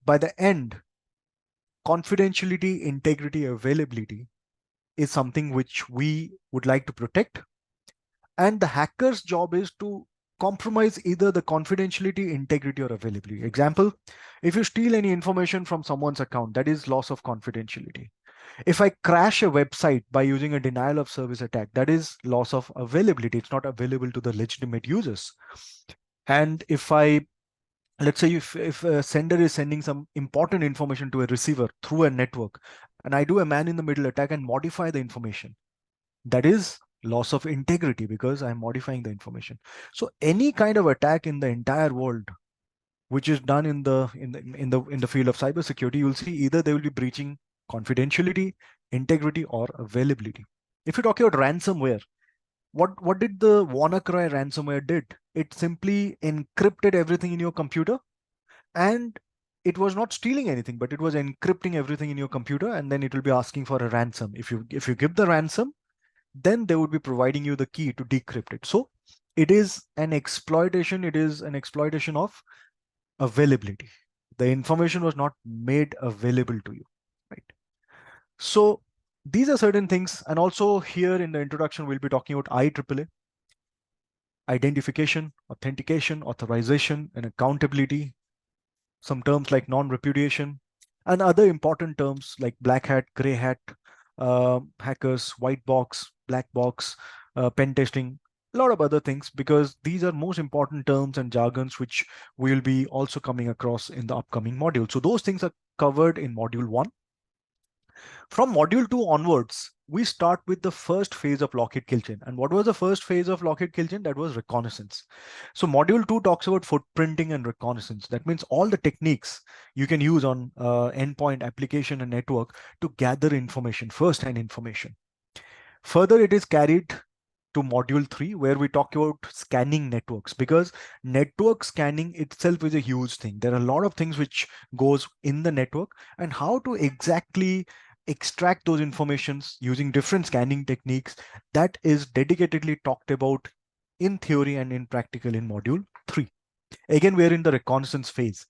by the end, confidentiality, integrity, availability is something which we would like to protect. And the hacker's job is to compromise either the confidentiality, integrity, or availability. Example, if you steal any information from someone's account, that is loss of confidentiality. If I crash a website by using a denial of service attack, that is loss of availability. It's not available to the legitimate users. And if I, let's say, if a sender is sending some important information to a receiver through a network, and I do a man in the middle attack and modify the information, that is loss of integrity, because I'm modifying the information. So any kind of attack in the entire world which is done in the field of cybersecurity, you'll see either they will be breaching confidentiality, integrity, or availability. If you talk about ransomware, what did the WannaCry ransomware did? It simply encrypted everything in your computer, and it was not stealing anything, but it was encrypting everything in your computer, and then it will be asking for a ransom. If you give the ransom, then they would be providing you the key to decrypt it. So it is an exploitation. It is an exploitation of availability. The information was not made available to you, right? So these are certain things. And also here in the introduction, we'll be talking about IEEE, identification, authentication, authorization, and accountability, some terms like non-repudiation, and other important terms like black hat, gray hat, hackers, white box, black box, pen testing, a lot of other things, because these are most important terms and jargons which we'll be also coming across in the upcoming module. So those things are covered in module 1. From module 2 onwards, we start with the first phase of lock, hit, kill chain. And what was the first phase of lock, hit, kill chain? That was reconnaissance. So module 2 talks about footprinting and reconnaissance. That means all the techniques you can use on endpoint, application, and network to gather information, first-hand information. Further, it is carried to module 3, where we talk about scanning networks, because network scanning itself is a huge thing. There are a lot of things which goes in the network, and how to exactly extract those informations using different scanning techniques, that is dedicatedly talked about in theory and in practical in module 3. Again, we're in the reconnaissance phase.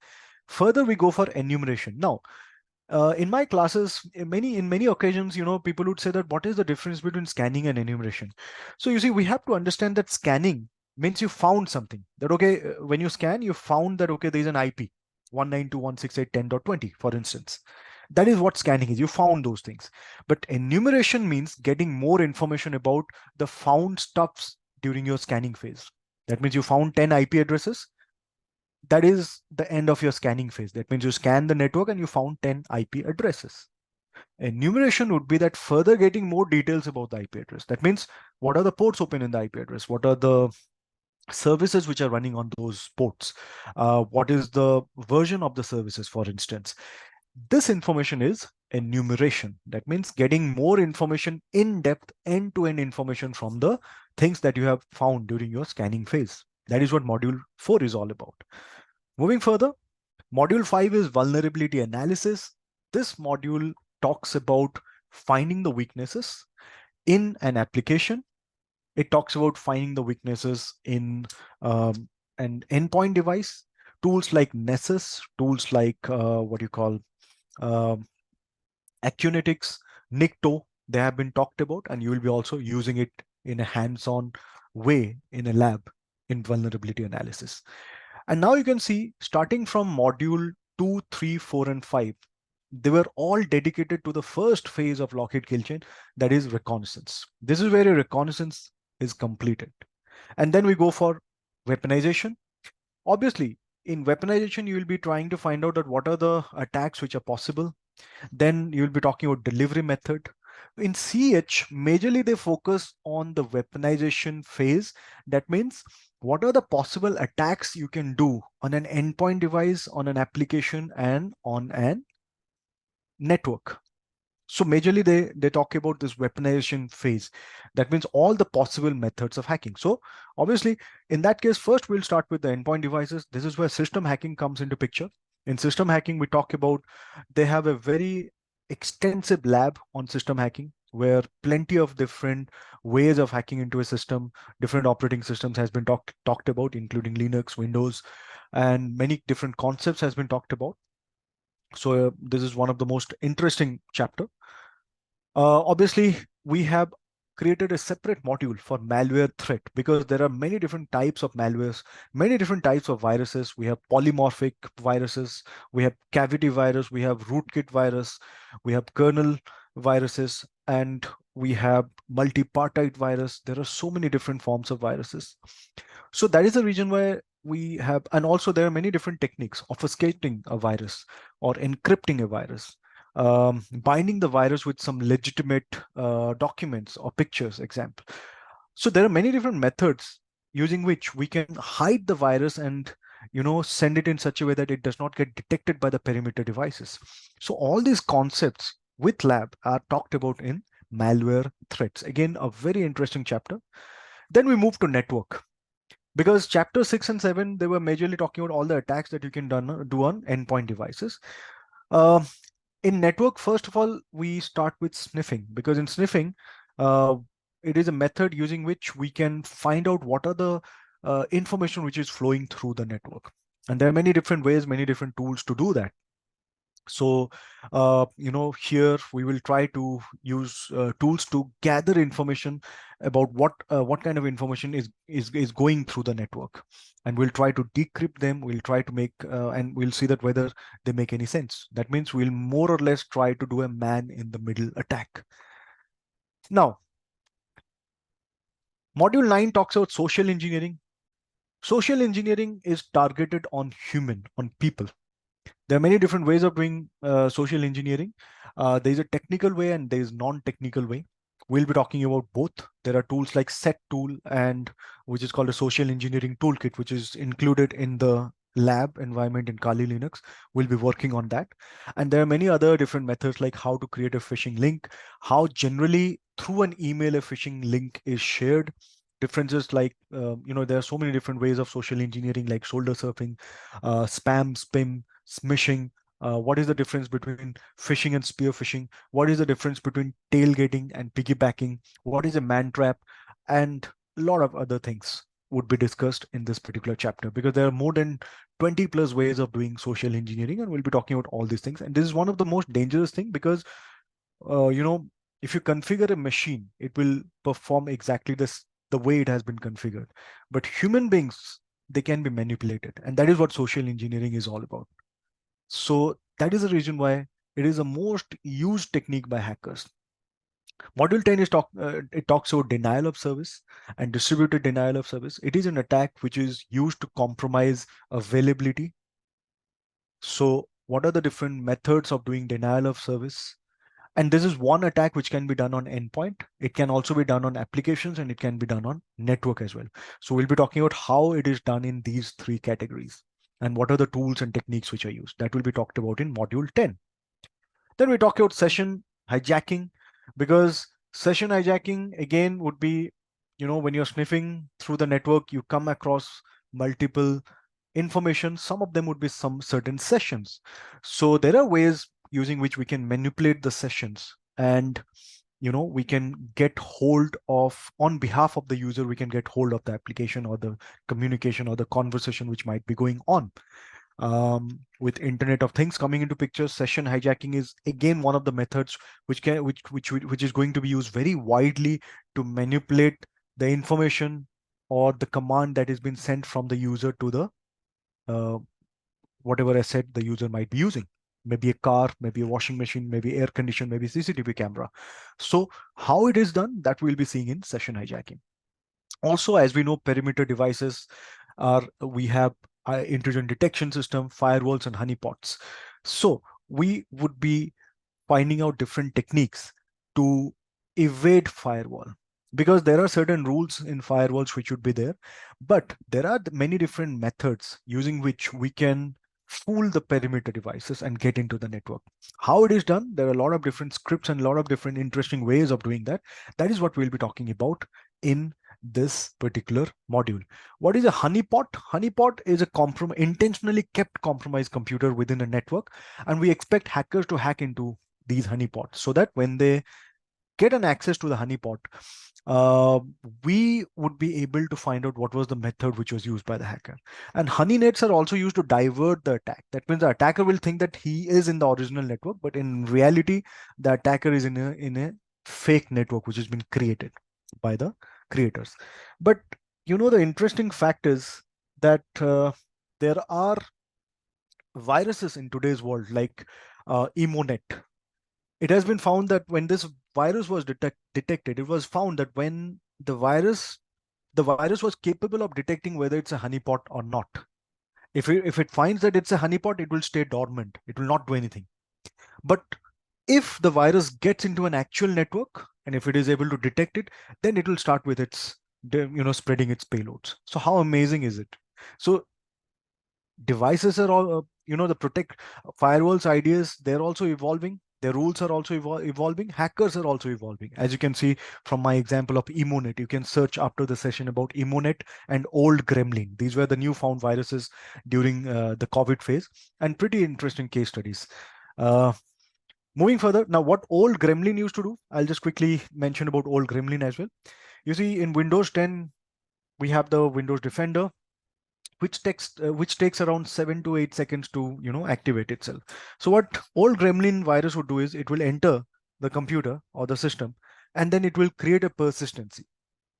Further, we go for enumeration. Now, in my classes, in many occasions, people would say that what is the difference between scanning and enumeration? So you see, we have to understand that scanning means you found something. That okay, when you scan, you found that okay, there is an IP 192.168.10.20, for instance. That is what scanning is. You found those things. But enumeration means getting more information about the found stuffs during your scanning phase. That means you found 10 IP addresses. That is the end of your scanning phase. That means you scan the network and you found 10 IP addresses. Enumeration would be that further getting more details about the IP address. That means what are the ports open in the IP address? What are the services which are running on those ports? What is the version of the services, for instance? This information is enumeration. That means getting more information, in depth, end-to-end information from the things that you have found during your scanning phase. That is what module 4 is all about. Moving further, module 5 is vulnerability analysis. This module talks about finding the weaknesses in an application. It talks about finding the weaknesses in an endpoint device. Tools like Nessus, tools like what you call um Acunetics, Nikto, they have been talked about, and you will be also using it in a hands-on way in a lab in vulnerability analysis. And now you can see, starting from module 2, 3, 4, and 5, they were all dedicated to the first phase of lock, hit, kill chain, that is reconnaissance. This is where a reconnaissance is completed. And then we go for weaponization. Obviously, in weaponization, you will be trying to find out that what are the attacks which are possible. Then you'll be talking about delivery method. In CH, majorly they focus on the weaponization phase. That means what are the possible attacks you can do on an endpoint device, on an application, and on an network. So majorly they talk about this weaponization phase. That means all the possible methods of hacking. So obviously, in that case, first we'll start with the endpoint devices. This is where system hacking comes into picture. In system hacking, we talk about, they have a very extensive lab on system hacking, where plenty of different ways of hacking into a system, different operating systems has been talked about, including Linux, Windows, and many different concepts has been talked about. So this is one of the most interesting chapter. Obviously, we have created a separate module for malware threat, because there are many different types of malwares, many different types of viruses. We have polymorphic viruses, we have cavity virus, we have rootkit virus, we have kernel viruses, and we have multipartite virus. There are so many different forms of viruses. So that is the reason why we have, and also there are many different techniques: obfuscating a virus or encrypting a virus, binding the virus with some legitimate documents or pictures, example. So there are many different methods using which we can hide the virus and send it in such a way that it does not get detected by the perimeter devices. So all these concepts with lab are talked about in malware threats. Again, a very interesting chapter. Then we move to network, because chapter 6 and 7, they were majorly talking about all the attacks that you can do on endpoint devices. Uh, in network, first of all, we start with sniffing, because in sniffing, uh, it is a method using which we can find out what are the information which is flowing through the network. And there are many different ways, many different tools to do that. So, here we will try to use tools to gather information about what kind of information is going through the network, and we'll try to decrypt them. We'll try to make and we'll see that whether they make any sense. That means we'll more or less try to do a man in the middle attack. Now, module 9 talks about social engineering. Social engineering is targeted on on people. There are many different ways of doing social engineering. There is a technical way and there is non-technical way. We'll be talking about both. There are tools like set tool, and which is called a social engineering toolkit, which is included in the lab environment in Kali Linux. We'll be working on that. And there are many other different methods, like how to create a phishing link, how generally through an email a phishing link is shared. Differences like, there are so many different ways of social engineering, like shoulder surfing, spam, spam, smishing. What is the difference between phishing and spear phishing? What is the difference between tailgating and piggybacking? What is a man trap? And a lot of other things would be discussed in this particular chapter, because there are more than 20 plus ways of doing social engineering, and we'll be talking about all these things. And this is one of the most dangerous thing, because uh, you know if you configure a machine, it will perform exactly the way it has been configured. But human beings, they can be manipulated, and that is what social engineering is all about. So that is the reason why it is the most used technique by hackers. Module 10 it talks about denial of service and distributed denial of service. It is an attack which is used to compromise availability. So what are the different methods of doing denial of service? And this is one attack which can be done on endpoint. It can also be done on applications, and it can be done on network as well. So we'll be talking about how it is done in these three categories and what are the tools and techniques which are used. That will be talked about in module 10. Then we talk about session hijacking, because session hijacking again would be, when you're sniffing through the network, you come across multiple information. Some of them would be some certain sessions. So there are ways using which we can manipulate the sessions, and we can get hold of, on behalf of the user, we can get hold of the application or the communication or the conversation which might be going on. With Internet of Things coming into picture, session hijacking is again one of the methods which is going to be used very widely to manipulate the information or the command that has been sent from the user to the whatever asset the user might be using. Maybe a car, maybe a washing machine, maybe air condition, maybe CCTV camera. So how it is done, that we'll be seeing in session hijacking. Also, as we know, perimeter devices we have intrusion detection system, firewalls, and honeypots. So we would be finding out different techniques to evade firewall, because there are certain rules in firewalls which would be there, but there are many different methods using which we can fool the perimeter devices and get into the network. How it is done, there are a lot of different scripts and a lot of different interesting ways of doing that. That is what we'll be talking about in this particular module. What is a honeypot? Honeypot is a intentionally kept compromised computer within a network, and we expect hackers to hack into these honeypots so that when they get an access to the honeypot, we would be able to find out what was the method which was used by the hacker. And honey nets are also used to divert the attack. That means the attacker will think that he is in the original network, but in reality, the attacker is in a fake network which has been created by the creators. But the interesting fact is that there are viruses in today's world, like Emonet. It has been found that when this virus was detected, it was found that when the virus was capable of detecting whether it's a honeypot or not. If it finds that it's a honeypot, it will stay dormant. It will not do anything. But if the virus gets into an actual network, and if it is able to detect it, then it will start with its spreading its payloads. So how amazing is it? So devices are all the protect firewalls ideas, they're also evolving. Their rules are also evolving. Hackers are also evolving. As you can see from my example of Emonet, you can search after the session about Emonet and old gremlin. These were the new found viruses during the COVID phase, and pretty interesting case studies. Moving further, now what old gremlin used to do, I'll just quickly mention about old gremlin as well. You see, in Windows 10 we have the Windows Defender, which takes around 7 to 8 seconds to activate itself. So what old gremlin virus would do is it will enter the computer or the system, and then it will create a persistency.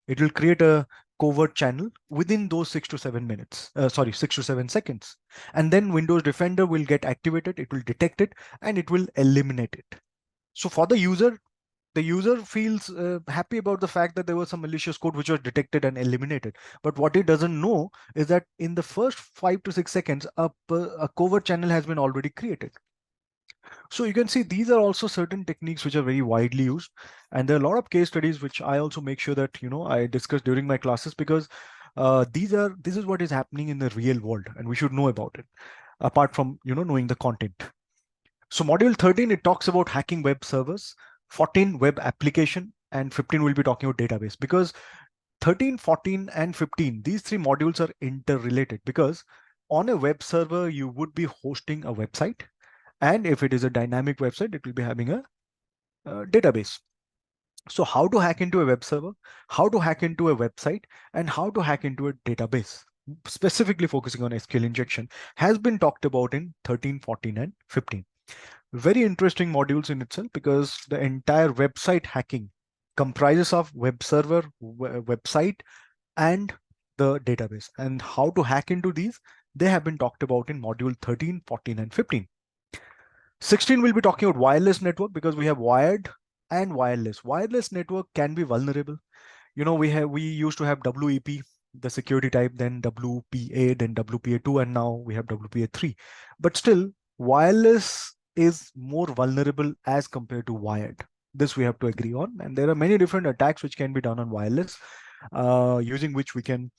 It will create a covert channel within those 6 to 7 minutes, 6 to 7 seconds. And then Windows Defender will get activated, it will detect it, and it will eliminate it. So for the user, the user feels happy about the fact that there was some malicious code which was detected and eliminated. But what it doesn't know is that in the first 5 to 6 seconds, a covert channel has been already created. So you can see these are also certain techniques which are very widely used. And there are a lot of case studies which I also make sure that, I discuss during my classes, because this is what is happening in the real world and we should know about it, apart from, knowing the content. So module 13, it talks about hacking web servers, 14 web application, and 15 will be talking about database, because 13, 14, and 15, these three modules are interrelated, because on a web server, you would be hosting a website. And if it is a dynamic website, it will be having a database. So how to hack into a web server, how to hack into a website, and how to hack into a database, specifically focusing on SQL injection, has been talked about in 13, 14, and 15. Very interesting modules in itself, because the entire website hacking comprises of web server, website, and the database. And how to hack into these, they have been talked about in module 13, 14, and 15. 16 will be talking about wireless network, because we have wired and wireless. Wireless network can be vulnerable. We used to have WEP, the security type, then WPA, then WPA2, and now we have WPA3. But still, wireless is more vulnerable as compared to wired. This we have to agree on. And there are many different attacks which can be done on wireless, using which we can,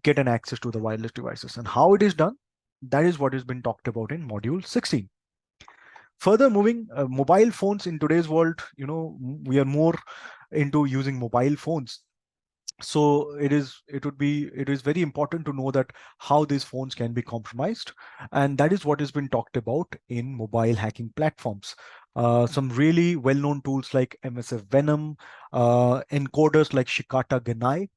get an access to the wireless devices. And how it is done, that is what has been talked about in module 16. Further moving, mobile phones in today's world, we are more into using mobile phones. So it is very important to know that how these phones can be compromised, and that is what has been talked about in mobile hacking platforms. Some really well-known tools like MSF Venom, encoders like Shikata Ganai,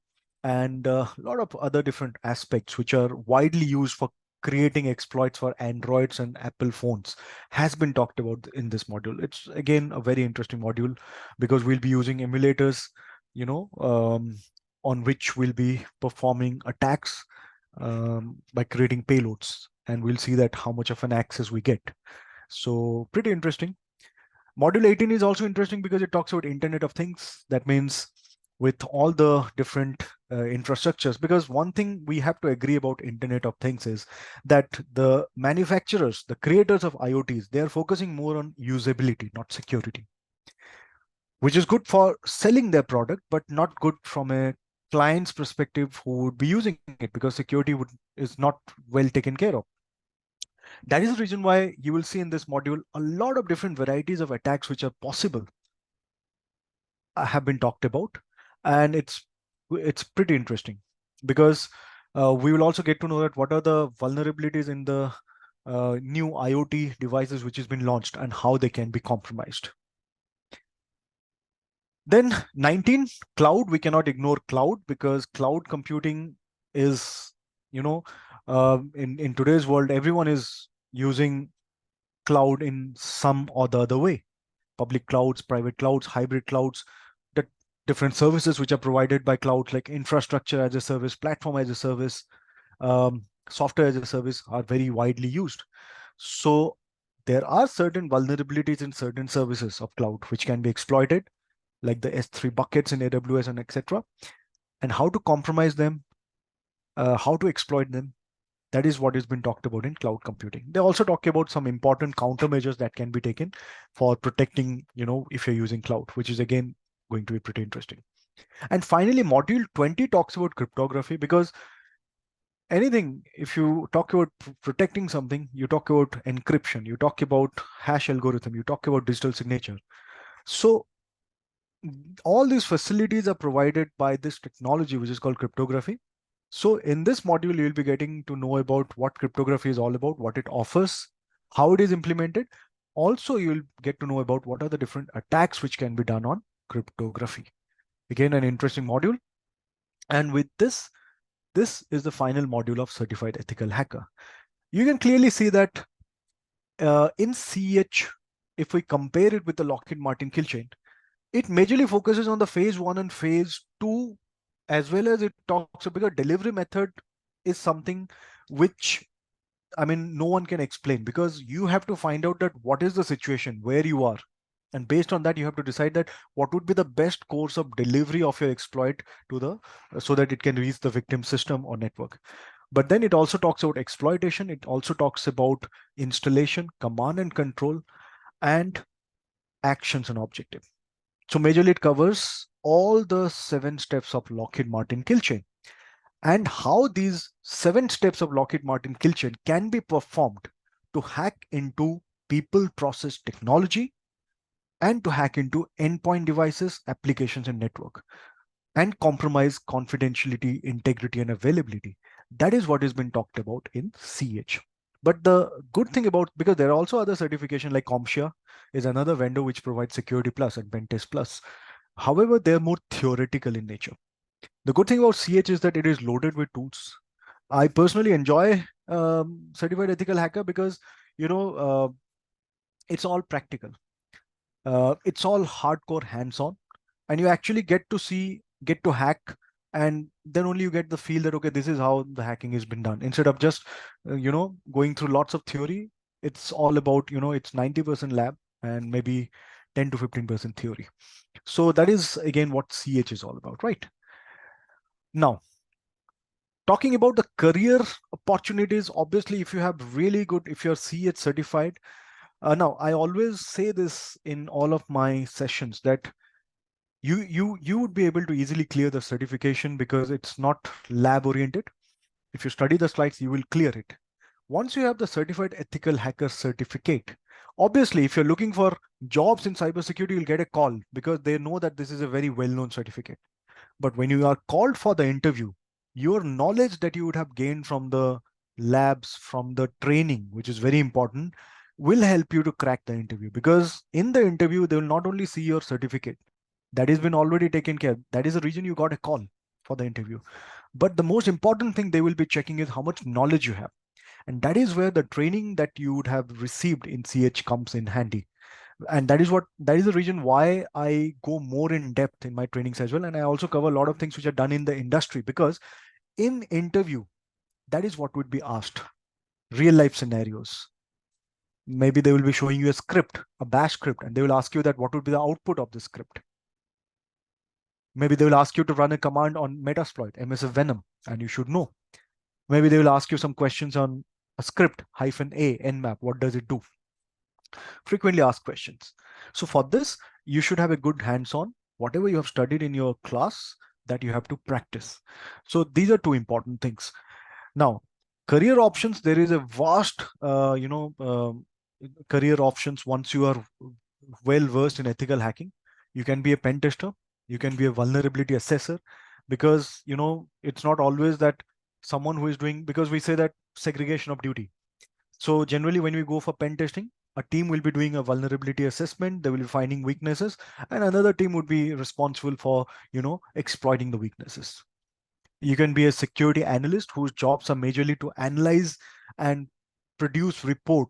and a lot of other different aspects which are widely used for creating exploits for Androids and Apple phones has been talked about in this module. It's again a very interesting module, because we'll be using emulators, you know, um, on which we'll be performing attacks by creating payloads, and we'll see that how much of an access we get. So pretty interesting. Module 18 is also interesting because it talks about Internet of Things. That means with all the different infrastructures, because one thing we have to agree about Internet of Things is that the manufacturers, the creators of IoTs, they are focusing more on usability, not security, which is good for selling their product, but not good from a client's perspective who would be using it, because security is not well taken care of. That is the reason why you will see in this module a lot of different varieties of attacks which are possible have been talked about, and it's pretty interesting, because we will also get to know that what are the vulnerabilities in the new IoT devices which has been launched and how they can be compromised. Then 19, cloud. We cannot ignore cloud, because cloud computing is, in today's world, everyone is using cloud in some or the other way. Public clouds, private clouds, hybrid clouds, the different services which are provided by clouds, like infrastructure as a service, platform as a service, software as a service, are very widely used. So there are certain vulnerabilities in certain services of cloud which can be exploited, like the S3 buckets in AWS and etc. And how to compromise them, how to exploit them, that is what has been talked about in cloud computing. They also talk about some important countermeasures that can be taken for protecting, if you're using cloud, which is again going to be pretty interesting. And finally, module 20 talks about cryptography, because anything, if you talk about protecting something, you talk about encryption, you talk about hash algorithm, you talk about digital signature. So all these facilities are provided by this technology, which is called cryptography. So in this module, you'll be getting to know about what cryptography is all about, what it offers, how it is implemented. Also, you'll get to know about what are the different attacks which can be done on cryptography. Again, an interesting module. And with this is the final module of Certified Ethical Hacker. You can clearly see that in CEH, if we compare it with the Lockheed Martin kill chain, it majorly focuses on the phase 1 and phase 2, as well as it talks about, because delivery method is something which, I mean, no one can explain, because you have to find out that what is the situation where you are. And based on that, you have to decide that what would be the best course of delivery of your exploit to the so that it can reach the victim system or network. But then it also talks about exploitation. It also talks about installation, command and control, and actions and objective. So majorly it covers all the 7 steps of Lockheed Martin kill chain and how these 7 steps of Lockheed Martin kill chain can be performed to hack into people, process, technology, and to hack into endpoint devices, applications, and network, and compromise confidentiality, integrity, and availability. That is what has been talked about in CH. But the good thing about, because there are also other certification like CompTIA is another vendor which provides Security Plus and Pentest Plus. However, they're more theoretical in nature. The good thing about CH is that it is loaded with tools. I personally enjoy Certified Ethical Hacker because, you know, it's all practical. It's all hardcore hands-on, and you actually get to hack, and then only you get the feel that okay, this is how the hacking has been done. Instead of just going through lots of theory, it's all about it's 90% lab and maybe 10 to 15% theory. So that is again what CH is all about, right? Now, talking about the career opportunities, obviously, if you have really good, if you're CH certified, now I always say this in all of my sessions that you would be able to easily clear the certification because it's not lab oriented. If you study the slides, you will clear it. Once you have the certified ethical hacker certificate, obviously, if you're looking for jobs in cybersecurity, you'll get a call because they know that this is a very well-known certificate. But when you are called for the interview, your knowledge that you would have gained from the labs, from the training, which is very important, will help you to crack the interview. Because in the interview, they will not only see your certificate, that has been already taken care. That is the reason you got a call for the interview. But the most important thing they will be checking is how much knowledge you have. And that is where the training that you would have received in CH comes in handy. And that is the reason why I go more in depth in my trainings as well. And I also cover a lot of things which are done in the industry, because in interview, that is what would be asked. Real life scenarios. Maybe they will be showing you a script, a bash script, and they will ask you that what would be the output of the script. Maybe they will ask you to run a command on Metasploit, MSF Venom, and you should know. Maybe they will ask you some questions on a script, -a, nmap, what does it do? Frequently asked questions. So for this, you should have a good hands-on, whatever you have studied in your class, that you have to practice. So these are two important things. Now, career options, there is a vast, career options once you are well versed in ethical hacking. You can be a pen tester, you can be a vulnerability assessor, because it's not always that someone who is doing, because we say that segregation of duty. So generally when we go for pen testing, a team will be doing a vulnerability assessment, they will be finding weaknesses, and another team would be responsible for exploiting the weaknesses. You can be a security analyst whose jobs are majorly to analyze and produce report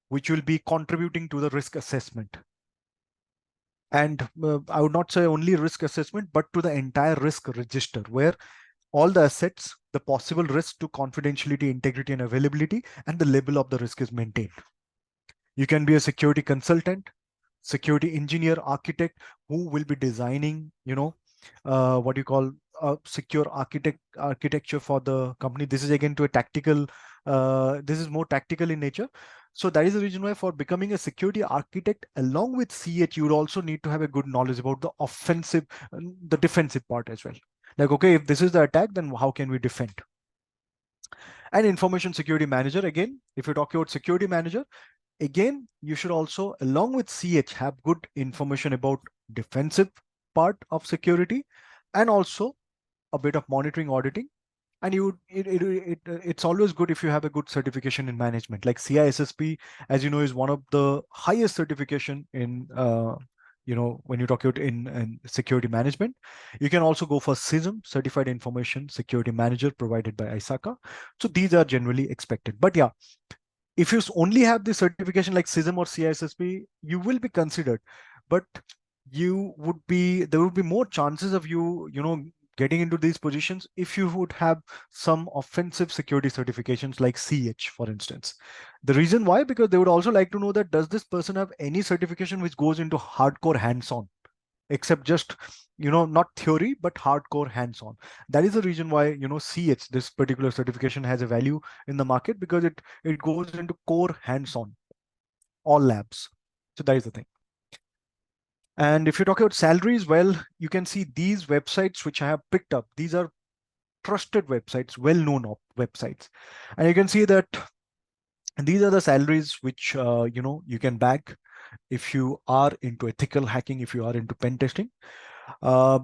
which will be contributing to the risk assessment. And I would not say only risk assessment, but to the entire risk register, where all the assets, the possible risk to confidentiality, integrity, and availability, and the level of the risk is maintained. You can be a security consultant, security engineer, architect, who will be designing, what you call a secure architecture for the company. This is again to a tactical, this is more tactical in nature. So that is the reason why for becoming a security architect, along with CH, you would also need to have a good knowledge about the offensive, the defensive part as well. Like, okay, if this is the attack, then how can we defend? And information security manager, again, if you talk about security manager, again, you should also, along with CH, have good information about defensive part of security, and also a bit of monitoring, auditing. And it's always good if you have a good certification in management, like CISSP, as you know, is one of the highest certification in when you talk about in security management. You can also go for CISM, Certified Information Security Manager, provided by ISACA. So these are generally expected. But yeah, if you only have the certification like CISM or CISSP, you will be considered, but there would be more chances of you getting into these positions if you would have some offensive security certifications like CH, for instance. The reason why, because they would also like to know that does this person have any certification which goes into hardcore hands-on, except just, not theory, but hardcore hands-on. That is the reason why, CH, this particular certification has a value in the market, because it goes into core hands-on, all labs. So that is the thing. And if you talk about salaries, well, you can see these websites which I have picked up. These are trusted websites, well-known websites. And you can see that these are the salaries which, you can bag if you are into ethical hacking, if you are into pen testing. Uh,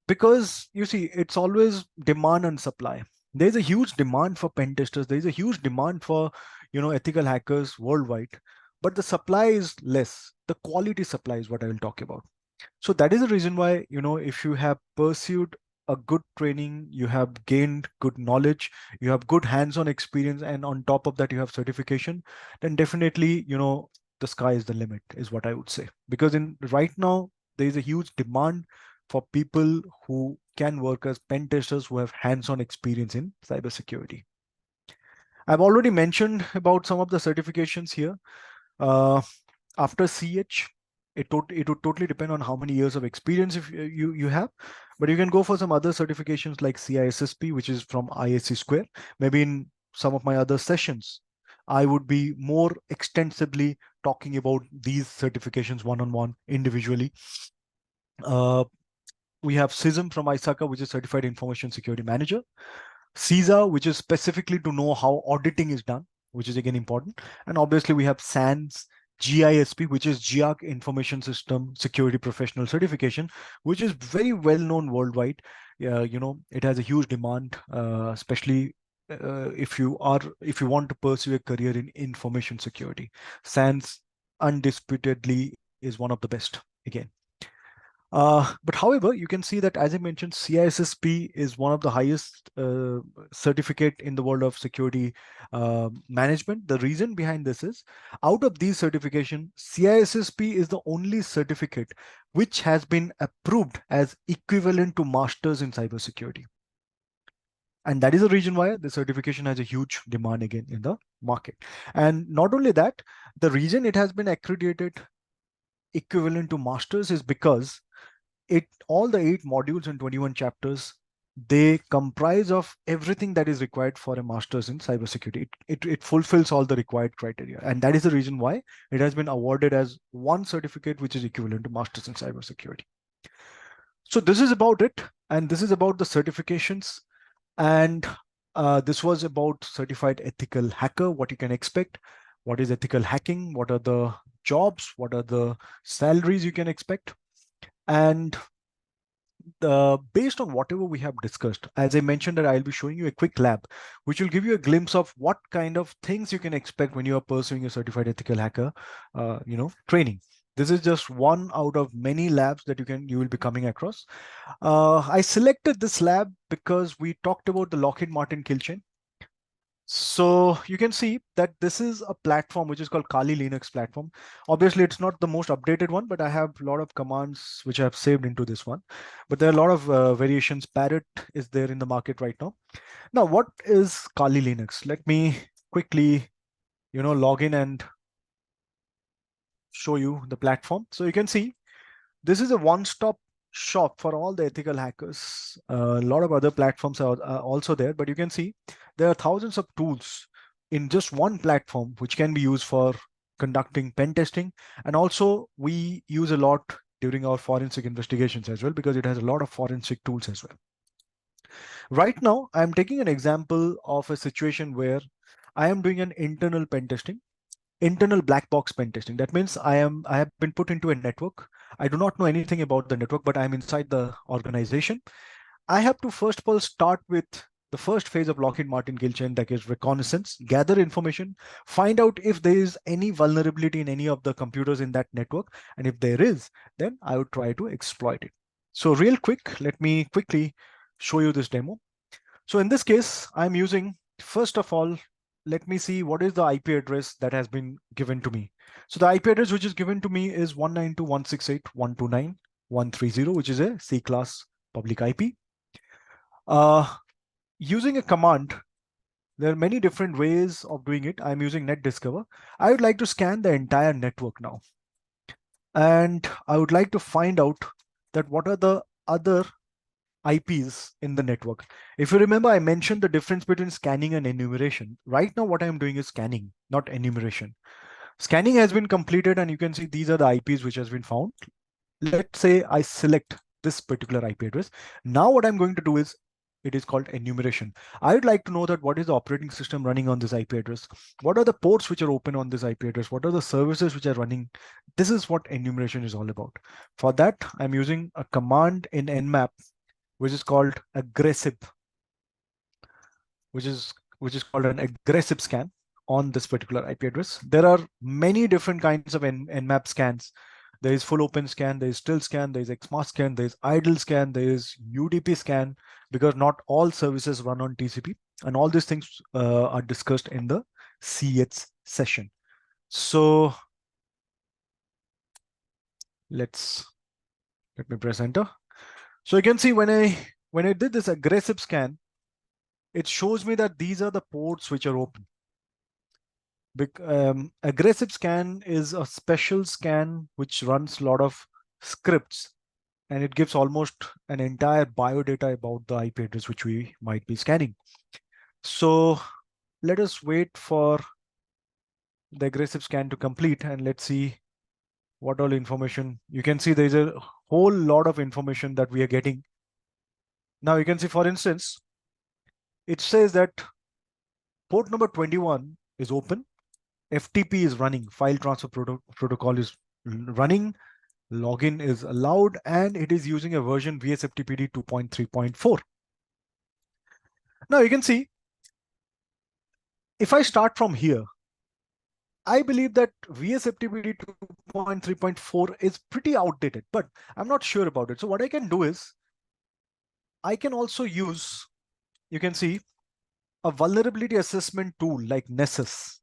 because you see, it's always demand and supply. There's a huge demand for pen testers. There's a huge demand for, ethical hackers worldwide, but the supply is less. The quality supply is what I will talk about. So that is the reason why, if you have pursued a good training, you have gained good knowledge, you have good hands-on experience, and on top of that, you have certification, then definitely, the sky is the limit, is what I would say. Because in right now, there is a huge demand for people who can work as pen testers who have hands-on experience in cybersecurity. I've already mentioned about some of the certifications here. Uh, After CH, it would totally depend on how many years of experience if you have, but you can go for some other certifications like CISSP, which is from ISC Square. Maybe in some of my other sessions, I would be more extensively talking about these certifications one-on-one individually. We have CISM from ISACA, which is Certified Information Security Manager. CISA, which is specifically to know how auditing is done, which is again important. And obviously we have SANS, GISP, which is GIAC Information System Security Professional Certification, which is very well known worldwide. It has a huge demand, especially if you want to pursue a career in information security. SANS undisputedly is one of the best again. But however, you can see that, as I mentioned, CISSP is one of the highest certificate in the world of security management. The reason behind this is, out of these certification, CISSP is the only certificate which has been approved as equivalent to masters in cybersecurity. And that is the reason why the certification has a huge demand again in the market. And not only that, the reason it has been accredited equivalent to masters is because all the 8 modules and 21 chapters, they comprise of everything that is required for a master's in cybersecurity. It fulfills all the required criteria, and that is the reason why it has been awarded as one certificate which is equivalent to master's in cybersecurity. So this is about it, and this is about the certifications, and this was about certified ethical hacker, what you can expect, what is ethical hacking, what are the jobs, what are the salaries you can expect. And based on whatever we have discussed, as I mentioned, that I'll be showing you a quick lab, which will give you a glimpse of what kind of things you can expect when you are pursuing a certified ethical hacker, training. This is just one out of many labs that you will be coming across. I selected this lab because we talked about the Lockheed Martin kill chain. So you can see that this is a platform which is called Kali Linux platform. Obviously, it's not the most updated one, but I have a lot of commands which I have saved into this one. But there are a lot of variations. Parrot is there in the market right now. Now, what is Kali Linux? Let me quickly, log in and show you the platform. So you can see this is a one-stop shop for all the ethical hackers. A lot of other platforms are also there, but you can see there are thousands of tools in just one platform which can be used for conducting pen testing. And also we use a lot during our forensic investigations as well, because it has a lot of forensic tools as well. Right now, I'm taking an example of a situation where I am doing an internal pen testing. Internal black box pen testing. That means I have been put into a network. I do not know anything about the network, but I'm inside the organization. I have to first of all start with the first phase of Lockheed Martin kill chain, that is reconnaissance, gather information, find out if there is any vulnerability in any of the computers in that network. And if there is, then I would try to exploit it. So real quick, let me quickly show you this demo. So in this case, I'm using, first of all, let me see what is the IP address that has been given to me. So the IP address which is given to me is 192.168.129.130, which is a C-class public IP. Using a command, there are many different ways of doing it. I'm using NetDiscover. I would like to scan the entire network now. And I would like to find out that what are the other IPs in the network. If you remember, I mentioned the difference between scanning and enumeration. Right now, what I'm doing is scanning, not enumeration. Scanning has been completed, and you can see these are the IPs which has been found. Let's say I select this particular IP address. Now what I'm going to do is, it is called enumeration. I would like to know that what is the operating system running on this IP address? What are the ports which are open on this IP address? What are the services which are running? This is what enumeration is all about. For that, I'm using a command in Nmap, which is called aggressive, which is called an aggressive scan on this particular IP address. There are many different kinds of Nmap scans. There is full open scan, there is still scan, there is XMAS scan, there is idle scan, there is UDP scan, because not all services run on TCP. And all these things are discussed in the CH session. So let me press enter. So you can see when I did this aggressive scan, it shows me that these are the ports which are open. Aggressive scan is a special scan which runs a lot of scripts, and it gives almost an entire biodata about the IP address which we might be scanning. So let us wait for the aggressive scan to complete, and let's see what all information. You can see there's a whole lot of information that we are getting. Now you can see, for instance, it says that port number 21 is open, FTP is running, file transfer protocol is running, login is allowed, and it is using a version VSFTPD 2.3.4. Now you can see, if I start from here, I believe that VSFTPD 2.3.4 is pretty outdated, but I'm not sure about it. So what I can do is, I can also use, you can see, a vulnerability assessment tool like Nessus.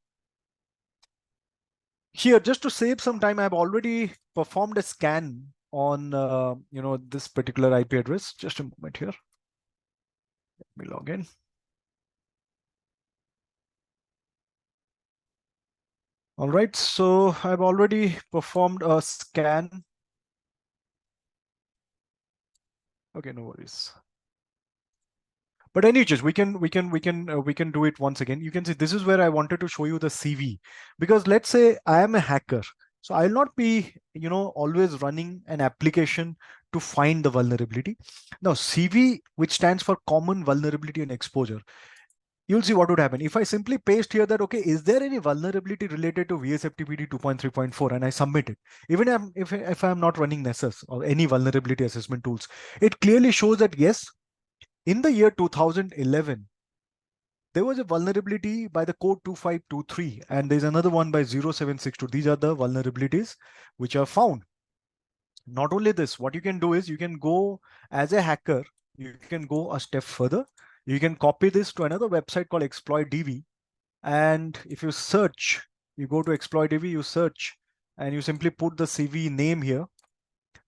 Here, just to save some time, I've already performed a scan on this particular IP address. Just a moment here. Let me log in. All right, so I've already performed a scan. Okay, no worries. But anyways, we can do it once again. You can see this is where I wanted to show you the CV, because let's say I am a hacker. So I'll not be, always running an application to find the vulnerability. Now CV, which stands for Common Vulnerability and Exposure, you'll see what would happen. If I simply paste here that, okay, is there any vulnerability related to VSFTPD 2.3.4, and I submit it, even if I'm not running Nessus or any vulnerability assessment tools, it clearly shows that yes, in the year 2011, there was a vulnerability by the code 2523, and there's another one by 0762. These are the vulnerabilities which are found. Not only this, what you can do is, you can go as a hacker, you can go a step further. You can copy this to another website called ExploitDB. And if you search, you go to ExploitDB, you search, and you simply put the CV name here,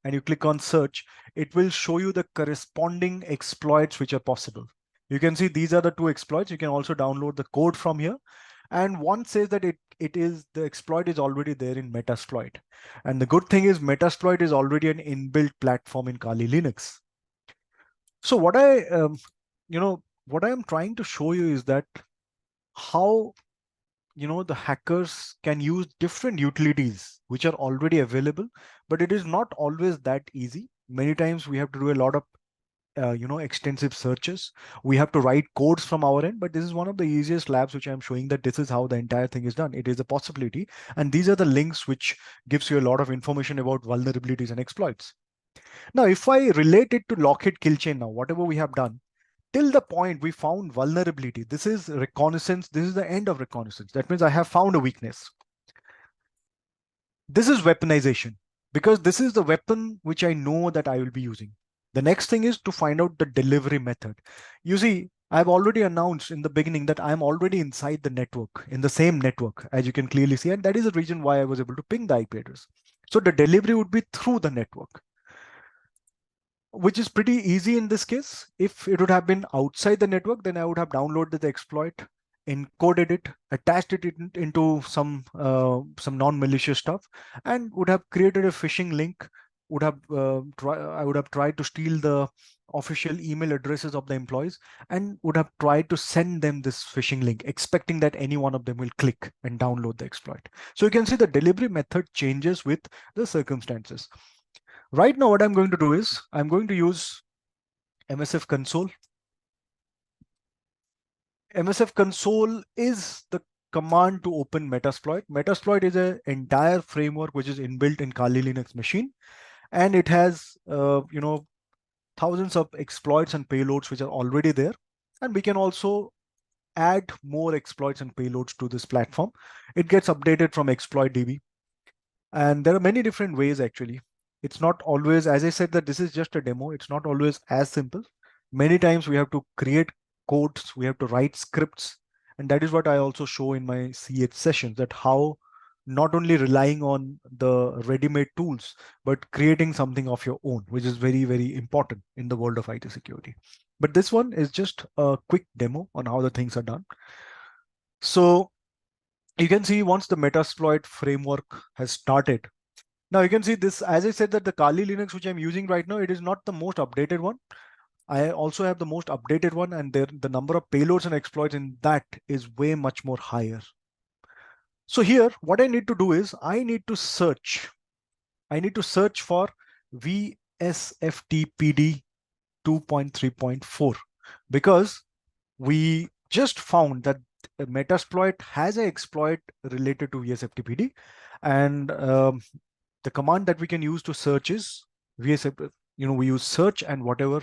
and you click on search, it will show you the corresponding exploits which are possible. You can see these are the two exploits. You can also download the code from here. And one says that the exploit is already there in Metasploit. And the good thing is Metasploit is already an inbuilt platform in Kali Linux. So what I am trying to show you is that how the hackers can use different utilities which are already available, but it is not always that easy. Many times we have to do a lot of extensive searches. We have to write codes from our end, but this is one of the easiest labs which I'm showing that this is how the entire thing is done. It is a possibility, and these are the links which gives you a lot of information about vulnerabilities and exploits. Now if I relate it to Lockheed kill chain, now whatever we have done till the point we found vulnerability, this is reconnaissance, this is the end of reconnaissance. That means I have found a weakness. This is weaponization, because this is the weapon which I know that I will be using. The next thing is to find out the delivery method. You see, I've already announced in the beginning that I'm already inside the network, in the same network, as you can clearly see, and that is the reason why I was able to ping the IP address. So the delivery would be through the network. which is pretty easy in this case. If it would have been outside the network, then I would have downloaded the exploit, encoded it, attached it into some non-malicious stuff, and would have created a phishing link. I would have tried to steal the official email addresses of the employees and would have tried to send them this phishing link, expecting that any one of them will click and download the exploit. So you can see the delivery method changes with the circumstances. Right now, what I'm going to do is I'm going to use MSF console. MSF console is the command to open Metasploit. Metasploit is an entire framework which is inbuilt in Kali Linux machine, and it has thousands of exploits and payloads which are already there. And we can also add more exploits and payloads to this platform. It gets updated from exploit.db. And there are many different ways actually. It's not always, as I said, that this is just a demo. It's not always as simple. Many times we have to create codes, we have to write scripts. And that is what I also show in my CH sessions, that how not only relying on the ready-made tools, but creating something of your own, which is very, very important in the world of IT security. But this one is just a quick demo on how the things are done. So you can see once the Metasploit framework has started. Now you can see this, as I said, that the Kali Linux, which I'm using right now, it is not the most updated one. I also have the most updated one, and the number of payloads and exploits in that is way much more higher. So here, what I need to do is I need to search. I need to search for VSFTPD 2.3.4 because we just found that Metasploit has an exploit related to VSFTPD, and the command that we can use to search is VSF. We use search and whatever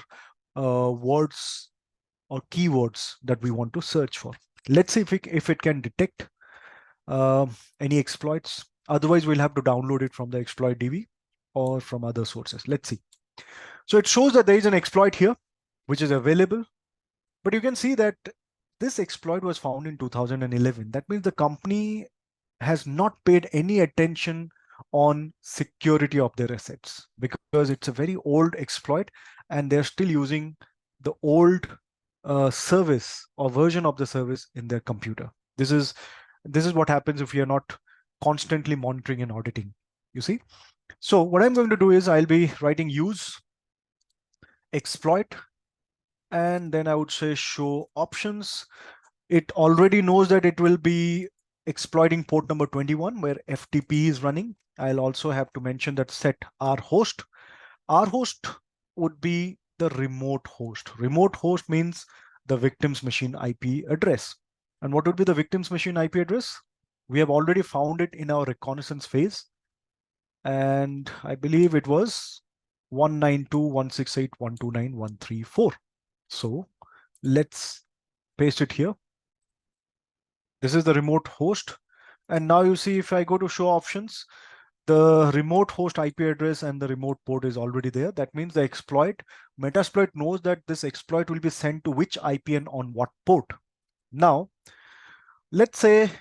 words or keywords that we want to search for. Let's see if it can detect any exploits. Otherwise, we'll have to download it from the exploit DB or from other sources. Let's see. So it shows that there is an exploit here, which is available. But you can see that this exploit was found in 2011. That means the company has not paid any attention on security of their assets because it's a very old exploit and they're still using the old service or version of the service in their computer. This is what happens if you're not constantly monitoring and auditing, you see. So what I'm going to do is I'll be writing use exploit, and then I would say show options. It already knows that it will be exploiting port number 21 where FTP is running. I'll also have to mention that set our host. Our host would be the remote host. Remote host means the victim's machine IP address. And what would be the victim's machine IP address? We have already found it in our reconnaissance phase. And I believe it was 192.168.129.134. So let's paste it here. This is the remote host. And now you see if I go to show options, the remote host IP address and the remote port is already there. That means the exploit, Metasploit knows that this exploit will be sent to which IP and on what port. Now, let's say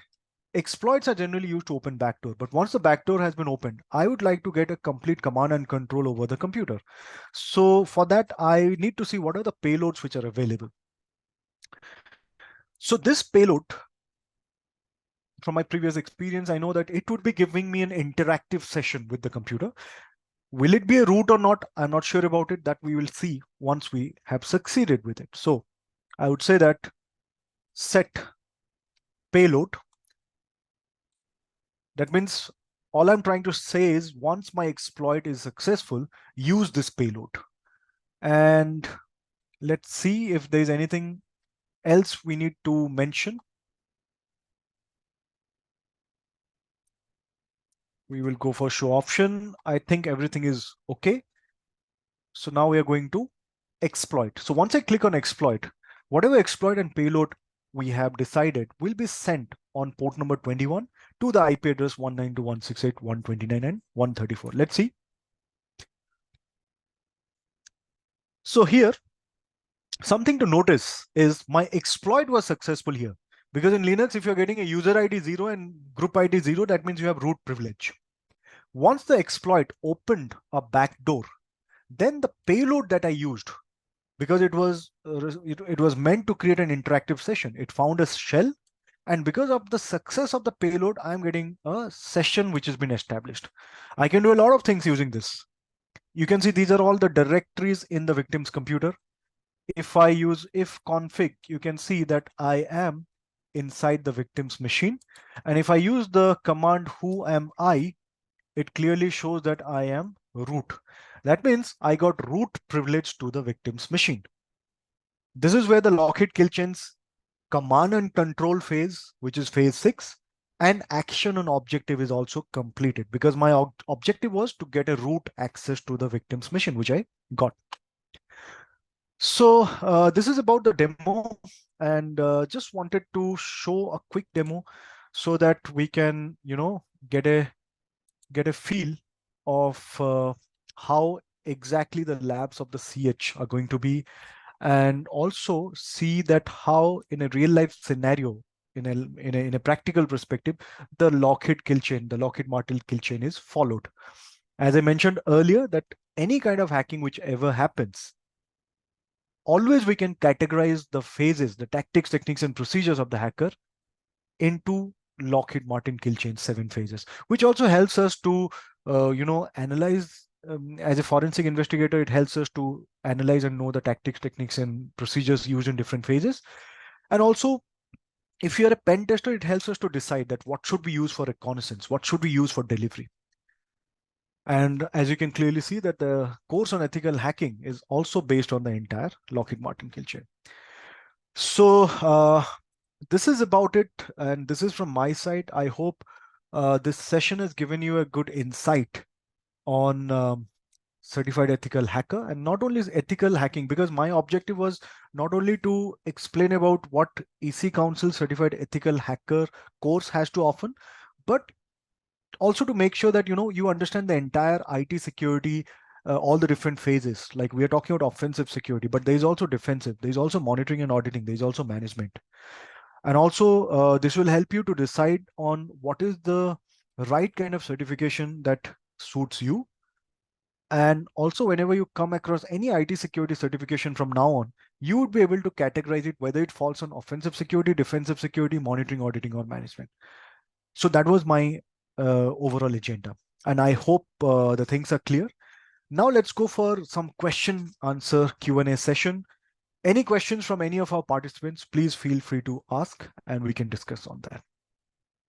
exploits are generally used to open backdoor, but once the backdoor has been opened, I would like to get a complete command and control over the computer. So for that, I need to see what are the payloads which are available. So this payload, from my previous experience, I know that it would be giving me an interactive session with the computer. Will it be a root or not? I'm not sure about it. That we will see once we have succeeded with it. So I would say that set payload. That means all I'm trying to say is once my exploit is successful, use this payload. And let's see if there's anything else we need to mention. We will go for show option. I think everything is okay. So now we are going to exploit. So once I click on exploit, whatever exploit and payload we have decided will be sent on port number 21 to the IP address 192.168.129 and 134. Let's see. So here, something to notice is my exploit was successful here. Because in Linux, if you're getting a user ID 0 and group ID 0, that means you have root privilege. Once the exploit opened a backdoor, Then the payload that I used, because it was meant to create an interactive session. It found a shell, and because of the success of the payload, I'm getting a session which has been established. I can do a lot of things using this. You can see these are all the directories in the victim's computer. If I use if config, you can see that I am inside the victim's machine. And if I use the command who am I, it clearly shows that I am root. That means I got root privilege to the victim's machine. This is where the lock-hit kill chains command and control phase, which is phase 6, and action and objective is also completed, because my objective was to get a root access to the victim's machine, which I got. So this is about the demo, and just wanted to show a quick demo so that we can, get a feel of how exactly the labs of the CH are going to be, and also see that how in a real life scenario, in a practical perspective, the lock-hit kill chain, the lock-hit Martel kill chain is followed. As I mentioned earlier, that any kind of hacking which ever happens, always we can categorize the phases, the tactics, techniques, and procedures of the hacker into Lockheed Martin kill chain 7 phases, which also helps us to, analyze. As a forensic investigator, it helps us to analyze and know the tactics, techniques, and procedures used in different phases. And also, if you're a pen tester, it helps us to decide that what should we use for reconnaissance, what should we use for delivery. And as you can clearly see that the course on ethical hacking is also based on the entire Lockheed Martin kill chain. So this is about it. And this is from my side. I hope this session has given you a good insight on certified ethical hacker, and not only is ethical hacking, because my objective was not only to explain about what EC Council certified ethical hacker course has to offer, but also to make sure that you understand the entire IT security, all the different phases. Like we are talking about offensive security, but there is also defensive, there is also monitoring and auditing, there is also management. And also this will help you to decide on what is the right kind of certification that suits you. And also, whenever you come across any IT security certification from now on, you would be able to categorize it, whether it falls on offensive security, defensive security, monitoring, auditing, or management. So that was my overall agenda. And I hope the things are clear. Now let's go for some question answer Q&A session. Any questions from any of our participants, please feel free to ask and we can discuss on that.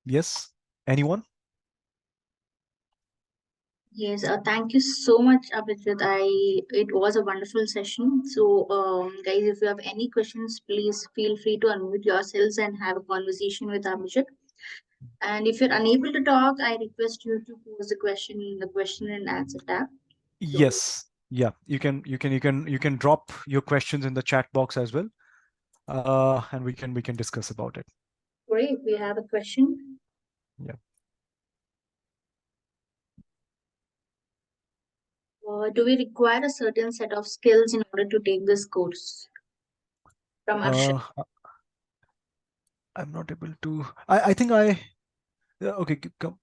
Yes, anyone? Yes, thank you so much, Abhijit. It was a wonderful session. So, guys, if you have any questions, please feel free to unmute yourselves and have a conversation with Abhijit. And if you're unable to talk, I request you to pose the question in the question and answer tab. So, Yes. Yeah, you can drop your questions in the chat box as well. And we can discuss about it. great, we have a question. Yeah. Do we require a certain set of skills in order to take this course? From Arshad. I'm not able to. I think I. Yeah, okay, come.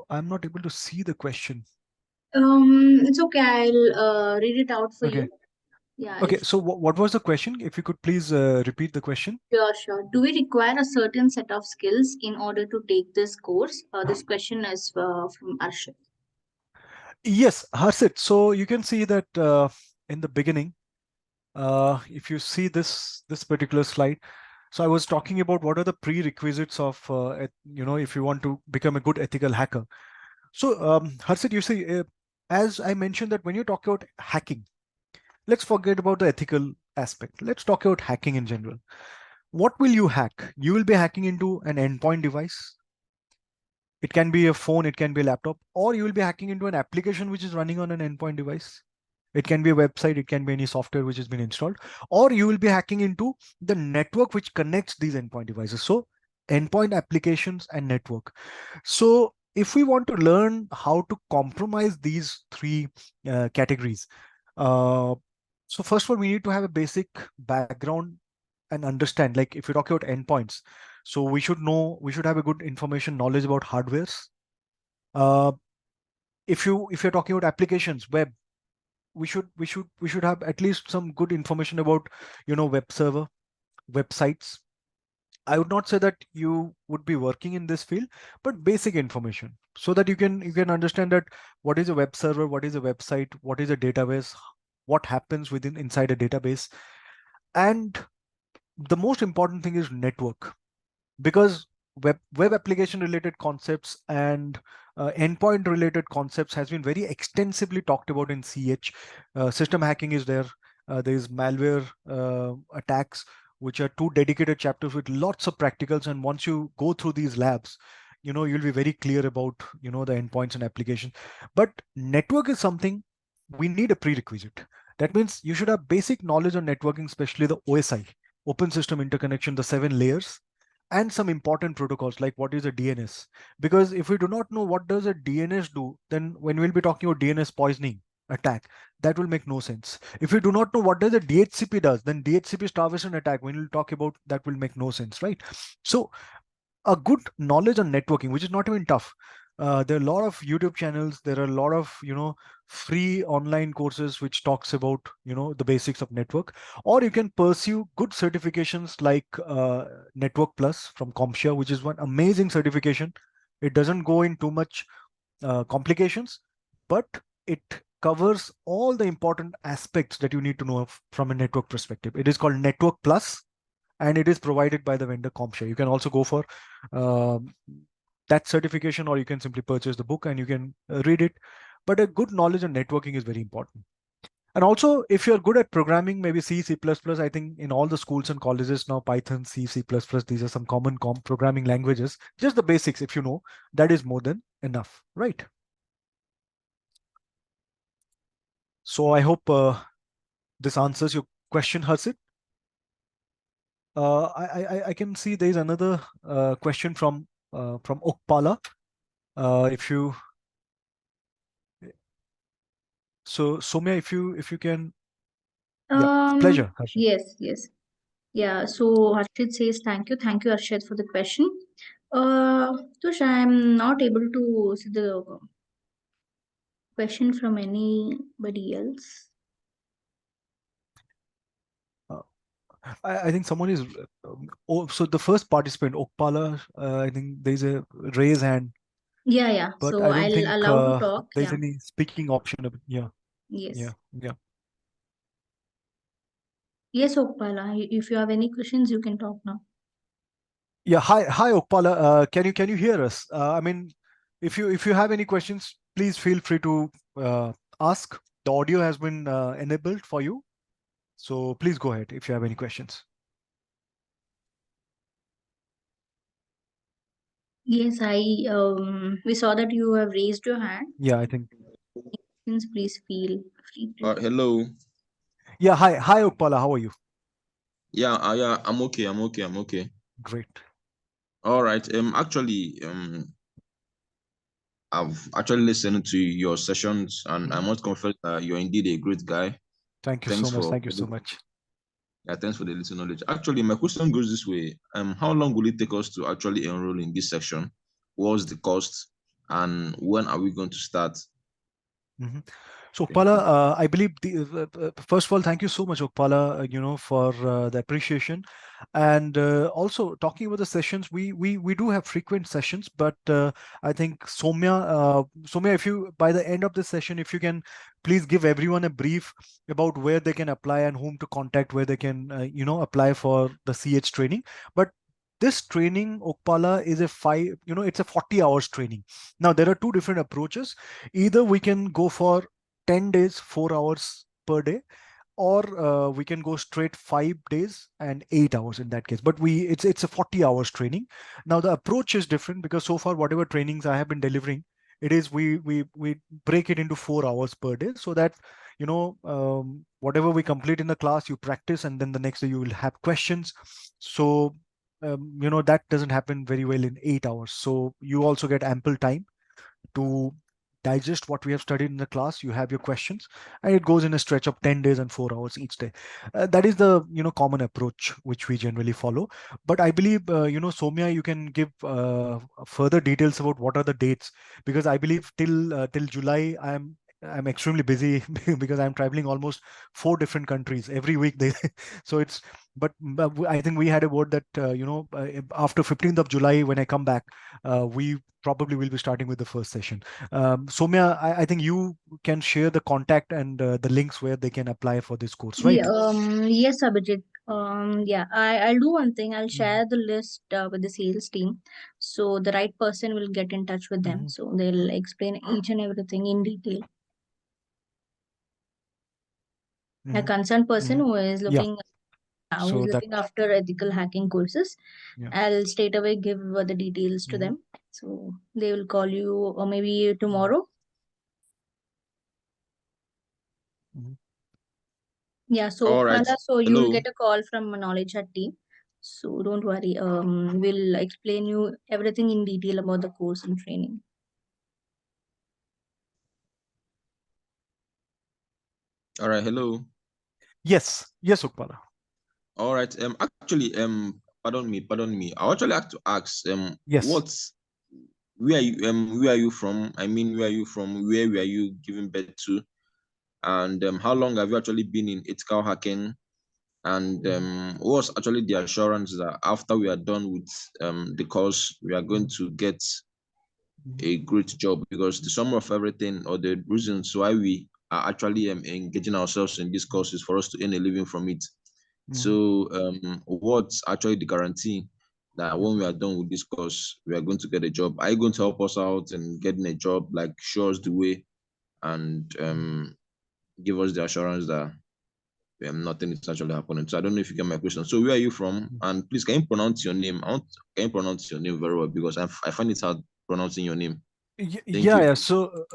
I'm not able to see the question. It's okay. I'll read it out for Okay. you. Yeah, Okay. if So what was the question? If you could please repeat the question. sure. Do we require a certain set of skills in order to take this course? This question is from Arshad. Yes, Harshit. So you can see that in the beginning, if you see this particular slide, so I was talking about what are the prerequisites of if you want to become a good ethical hacker. So Harshit, you see, as I mentioned that when you talk about hacking, let's forget about the ethical aspect. Let's talk about hacking in general. What will you hack? You will be hacking into an endpoint device. It can be a phone, it can be a laptop, or you will be hacking into an application which is running on an endpoint device. It can be a website, it can be any software which has been installed, or you will be hacking into the network which connects these endpoint devices. So endpoint, applications, and network. So if we want to learn how to compromise these three categories, so first of all, we need to have a basic background and understand, like if you talk about endpoints, so we should have a good information knowledge about hardwares. Uh, if you're talking about applications, web, we should have at least some good information about, web server, websites. I would not say that you would be working in this field, but basic information, so that you can understand that what is a web server, what is a website, what is a database, what happens within inside a database. And the most important thing is network, because web application related concepts and endpoint related concepts has been very extensively talked about in CH. System hacking is there. There is malware attacks, which are two dedicated chapters with lots of practicals. And once you go through these labs, you'll be very clear about the endpoints and applications. But network is something we need a prerequisite. That means you should have basic knowledge on networking, especially the OSI, open system interconnection, the 7 layers, and some important protocols like what is a DNS. Because if we do not know what does a DNS do, then when we'll be talking about DNS poisoning attack, that will make no sense. If we do not know what does a DHCP does, then DHCP starvation attack, when we'll talk about that, will make no sense, right? So a good knowledge on networking, which is not even tough. There are a lot of YouTube channels. There are a lot of free online courses which talks about the basics of network. Or you can pursue good certifications like Network Plus from CompTIA, which is one amazing certification. It doesn't go in too much complications, but it covers all the important aspects that you need to know from a network perspective. It is called Network Plus, and it is provided by the vendor CompTIA. You can also go for that certification, or you can simply purchase the book and you can read it. But a good knowledge on networking is very important. And also, if you're good at programming, maybe C, C++, I think in all the schools and colleges now, Python, C, C++, these are some common programming languages. Just the basics, if you know, that is more than enough, right? So I hope this answers your question, Harsit. I can see there is another question from Okpala. If you So Soumya, if you can, yeah, pleasure, Harshit. Yes. Yeah, so Harshit says thank you Harshit for the question. Tush, I'm not able to see the question from anybody else. Uh, I think someone is. Oh, so the first participant, Okpala, I think there's a raise hand, Yeah. but So I don't I'll think allow to talk. there's Yeah. any speaking option. Yeah, Yes. yeah. Yes, Okpala. If you have any questions, you can talk now. Yeah. Hi, Okpala. Can you hear us? I mean, if you have any questions, please feel free to ask. The audio has been enabled for you, so please go ahead if you have any questions. Yes, I we saw that you have raised your hand. Yeah, I think. Please feel free to. Hello. Yeah. Hi, Okpala. How are you? Yeah, I'm okay. I'm okay. Great. All right. Actually, I've actually listened to your sessions, and I must confess that you're indeed a great guy. Thank you so Thanks much. for Thank you so much. yeah, thanks for the little knowledge. Actually, my question goes this way. How long will it take us to actually enroll in this section? What's the cost, and when are we going to start? Mhm. So Thank Okpala, you. I believe first of all, thank you so much, Okpala, for the appreciation, and also talking about the sessions. We do have frequent sessions, but I think Soumya, if you by the end of the session, if you can please give everyone a brief about where they can apply and whom to contact, where they can apply for the CH training. But this training, Okpala, is it's a 40 hours training. Now there are two different approaches. Either we can go for 10 days, 4 hours per day, or we can go straight 5 days and 8 hours in that case. But it's a 40 hours training. Now the approach is different, because so far whatever trainings I have been delivering, it is we break it into 4 hours per day, so that whatever we complete in the class, you practice, and then the next day you will have questions. So that doesn't happen very well in 8 hours. So you also get ample time to digest what we have studied in the class. You have your questions, and it goes in a stretch of 10 days and 4 hours each day. That is the common approach which we generally follow. But I believe Soumya, you can give further details about what are the dates, because I believe till July I'm extremely busy because I'm traveling almost 4 different countries every week. So it's, but I think we had a word that after 15th of July when I come back, we probably will be starting with the first session. Soumya, I think you can share the contact and the links where they can apply for this course, right? Yeah, yes, Abhijit. Yeah, I'll do one thing. I'll Mhm. share the list with the sales team, so the right person will get in touch with them. Mhm. So they'll explain each and everything in detail. A Mhm. concerned person Mhm. who is Yeah. who's So that, looking after ethical hacking courses, yeah. I'll straight away give the details to Mhm. them. So they will call you, or maybe tomorrow. Mhm. Yeah, so All right. Okmala, so you'll Hello. get a call from a KnowledgeHut team. So don't worry. We'll explain you everything in detail about the course and training. All right. Hello. Yes. Yes, Ukpala. All right. Actually, pardon me. I actually have to ask, Yes. what's where are you from? I mean, where are you from? Where were you given birth to? And how long have you actually been in ethical hacking? And what was actually the assurance that after we are done with the course, we are going to get a great job? Because the sum of everything, or the reasons why we are actually engaging ourselves in this course, is for us to earn a living from it. Mhm. So, what's actually the guarantee that when we are done with this course, we are going to get a job? Are you going to help us out in getting a job, like show us the way, and give us the assurance that nothing is actually happening? So I don't know if you get my question. So where are you from? And please, can you pronounce your name? Can you pronounce your name very well, because I find it hard pronouncing your name. Thank Yeah, you. yeah. So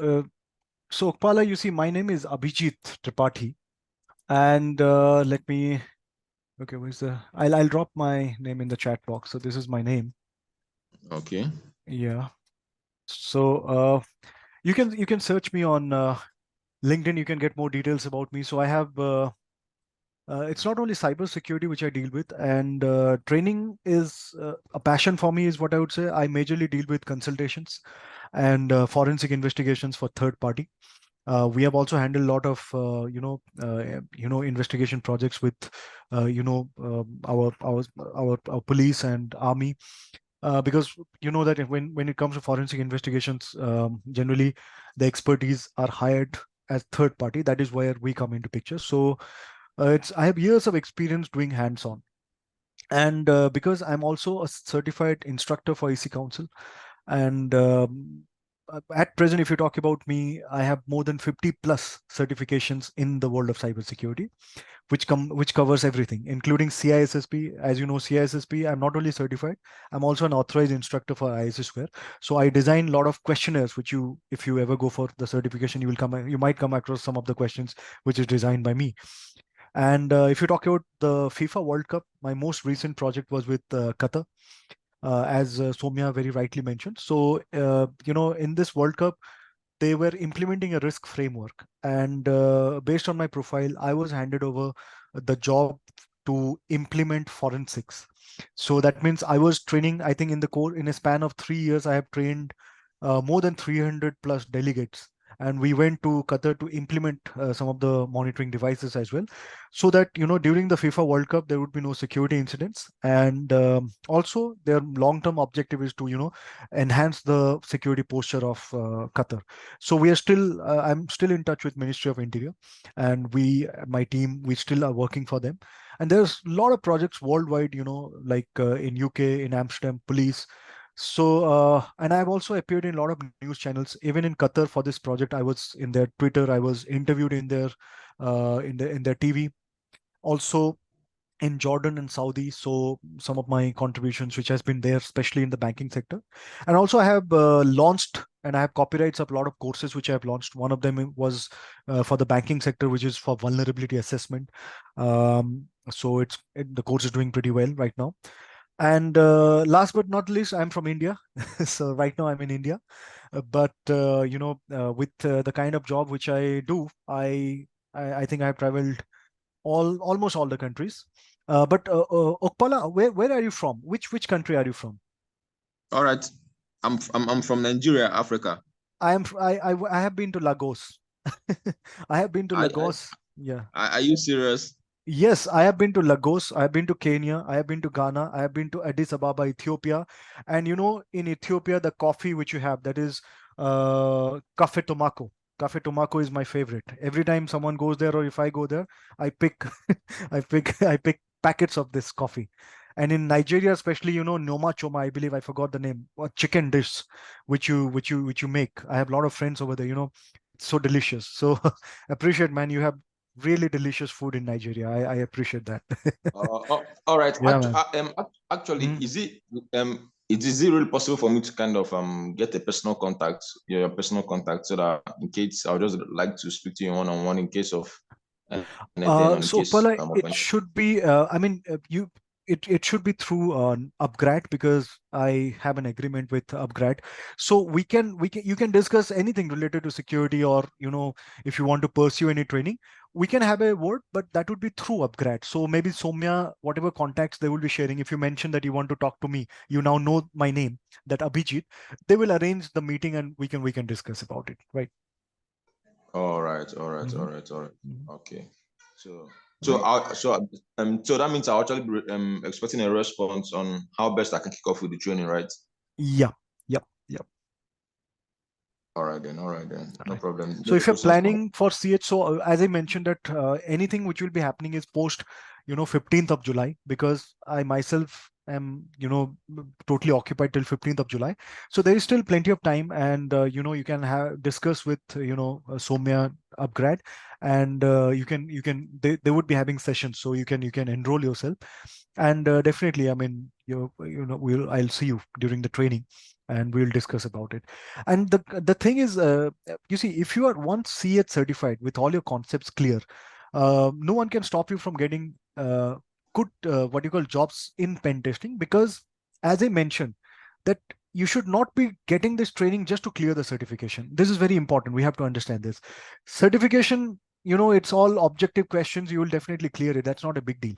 Ukpala, you see, my name is Abhijit Tripathy, and let me. Okay, where's the? I'll drop my name in the chat box. So this is my name. Okay. Yeah. So you can search me on LinkedIn. You can get more details about me. So I have. It's not only cybersecurity which I deal with, and training is a passion for me, is what I would say. I majorly deal with consultations and forensic investigations for third party. We have also handled a lot of investigation projects with our police and army, because you know that when it comes to forensic investigations, generally the expertise are hired as third party. That is where we come into picture. So it's I have years of experience doing hands-on, and because I'm also a certified instructor for EC Council, and at present, if you talk about me, I have more than 50 plus certifications in the world of cybersecurity, which covers everything, including CISSP. As you know, CISSP, I'm not only certified, I'm also an authorized instructor for ISS Square. So I design a lot of questionnaires, which if you ever go for the certification, you might come across some of the questions which is designed by me. And if you talk about the FIFA World Cup, my most recent project was with Qatar, as Soumya very rightly mentioned. So, in this World Cup, they were implementing a risk framework. And based on my profile, I was handed over the job to implement forensics. So that means I was training, I think in a span of 3 years, I have trained more than 300 plus delegates. And we went to Qatar to implement some of the monitoring devices as well, so that during the FIFA World Cup there would be no security incidents. And also their long-term objective is to enhance the security posture of Qatar. So I'm still in touch with Ministry of Interior, and my team, we still are working for them. And there's a lot of projects worldwide, like in UK, in Amsterdam, police. So, and I've also appeared in a lot of news channels. Even in Qatar for this project, I was in their Twitter. I was interviewed in their TV. Also in Jordan and Saudi. So some of my contributions, which has been there, especially in the banking sector. And also I have launched, and I have copyrights of a lot of courses which I have launched. One of them was for the banking sector, which is for vulnerability assessment. So the course is doing pretty well right now. And last but not least, I'm from India. So right now I'm in India. But with the kind of job which I do, I think I've traveled almost all the countries. But Okpala, where are you from? Which country are you from? All right. I'm from Nigeria, Africa. I have been to Lagos. I have been to I, Lagos. Yeah. are you serious? Yes, I have been to Lagos. I have been to Kenya. I have been to Ghana. I have been to Addis Ababa, Ethiopia. And in Ethiopia, the coffee which you have, that is Cafe Tomako. Cafe Tomako is my favorite. Every time someone goes there, or if I go there, I pick I pick packets of this coffee. And in Nigeria, especially, Noma Choma, I believe I forgot the name, a chicken dish which you make. I have a lot of friends over there, it's so delicious. So appreciate, man. You have really delicious food in Nigeria. I appreciate that. All right. Yeah, man. Actually, Mhm. is it really possible for me to kind of get a personal contact, your personal contact, so that in case I would just like to speak to you one on one in case of anything, on So case Pala, of it anything. should be. I mean, it should be through upgrad, because I have an agreement with upgrad. So we can you can discuss anything related to security, or if you want to pursue any training, we can have a word, but that would be through upgrad. So maybe Somya, whatever contacts they will be sharing, if you mention that you want to talk to me, you now know my name, that Abhijit, they will arrange the meeting and we can discuss about it, right? All right, all right, all Mhm. right, all right. Mhm. Okay. So Right. so that means I'll actually be expecting a response on how best I can kick off with the training, right? Yeah. Yep. Yep. All right then, no Right. problem. So Those if you're questions come. planning for CH, so as I mentioned that anything which will be happening is post, 15th of July, because I myself am, totally occupied till 15th of July. So there is still plenty of time, and you can have discuss with Somya upgrad, and they would be having sessions, so you can enroll yourself. And definitely, I mean, I'll see you during the training, and we'll discuss about it. And the thing is, you see, if you are once CH certified with all your concepts clear, no one can stop you from getting good what you call jobs in pen testing, because as I mentioned, that you should not be getting this training just to clear the certification. This is very important. We have to understand this. Certification, it's all objective questions. You will definitely clear it. That's not a big deal.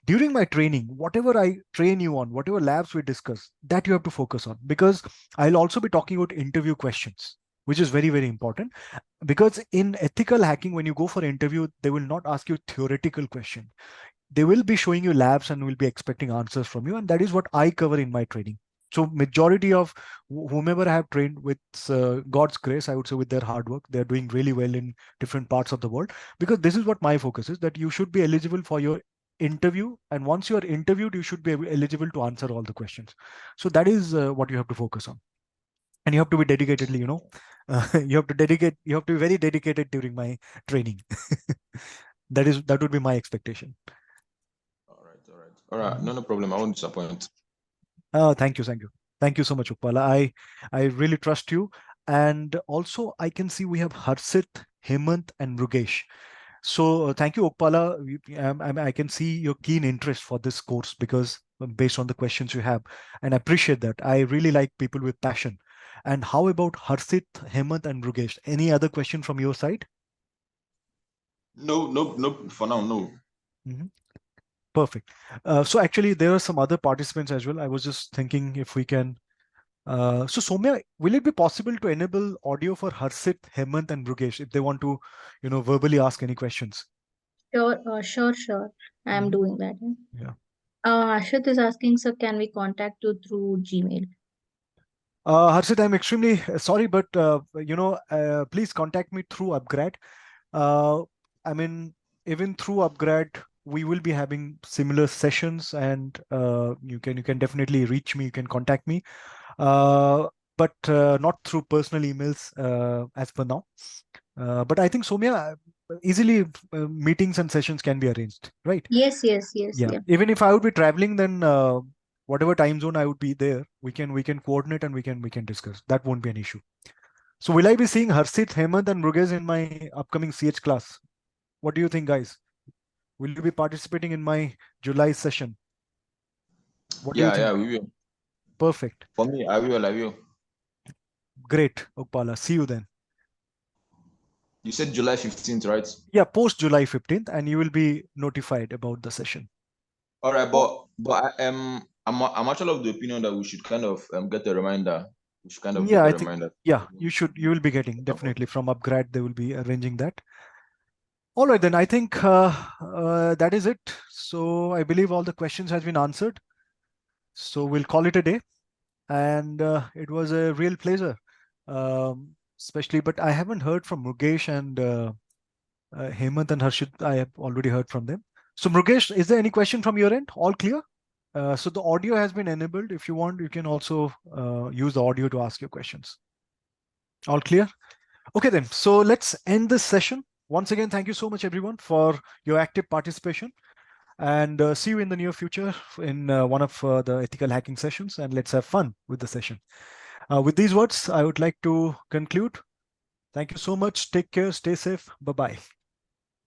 During my training, whatever I train you on, whatever labs we discuss, that you have to focus on, because I'll also be talking about interview questions, which is very, very important. Because in ethical hacking, when you go for an interview, they will not ask you theoretical question. They will be showing you labs and will be expecting answers from you. And that is what I cover in my training. So majority of whomever I have trained, with God's grace, I would say, with their hard work, they're doing really well in different parts of the world. Because this is what my focus is, that you should be eligible for your interview. And once you are interviewed, you should be eligible to answer all the questions. So that is what you have to focus on. And you have to be dedicatedly, you have to be very dedicated during my training. That would be my expectation. All right, all right, all right. No, no problem. I won't disappoint. Thank you, thank you, thank you so much, Upala. I really trust you. And also, I can see we have Harsit, Hemant, and Rugesh. So thank you, Okpala. I can see your keen interest for this course, because based on the questions you have, and I appreciate that. I really like people with passion. And how about Harsit, Hemant, and Rugesh? Any other question from your side? No, no, no. For now, no. Mhm. Perfect. So actually, there are some other participants as well. I was just thinking if we can. So Soumya, will it be possible to enable audio for Harsit, Hemant, and Rugesh if they want to, verbally ask any questions? Sure. I'm Mhm. doing that. Yeah. Yeah. Ashit is asking, sir, can we contact you through Gmail? Harshit, I'm extremely sorry, but please contact me through upgrad. Uh, I mean, even through upgrad, we will be having similar sessions, and you can definitely reach me. You can contact me, uh, but not through personal emails as per now. But I think Soumya, easily meetings and sessions can be arranged, right? Yes, Yeah. yeah. Even if I would be traveling, then whatever time zone I would be there, we can coordinate, and we can discuss. That won't be an issue. So will I be seeing Harshit, Hemant, and Rugesh in my upcoming CH class? What do you think, guys? Will you be participating in my July session? What do you think? Yeah, we will. Perfect. For me, I will. Great, Okpala. See you then. You said July 15th, right? Yeah, post July 15th, and you will be notified about the session. All right, I'm actually of the opinion that we should kind of get a reminder. We should kind of Yeah, get a I think, reminder. yeah, you will be getting definitely from upGrad. They will be arranging that. All right, then I think that is it. So I believe all the questions has been answered. So we'll call it a day. And it was a real pleasure, especially, but I haven't heard from Mukesh and Hemant and Harshit. I have already heard from them. So Mukesh, is there any question from your end? All clear? So the audio has been enabled. If you want, you can also use the audio to ask your questions. All clear? Okay, then. So let's end this session. Once again, thank you so much, everyone, for your active participation. And see you in the near future in one of the ethical hacking sessions. And let's have fun with the session. With these words, I would like to conclude. Thank you so much. Take care. Stay safe. Bye-bye.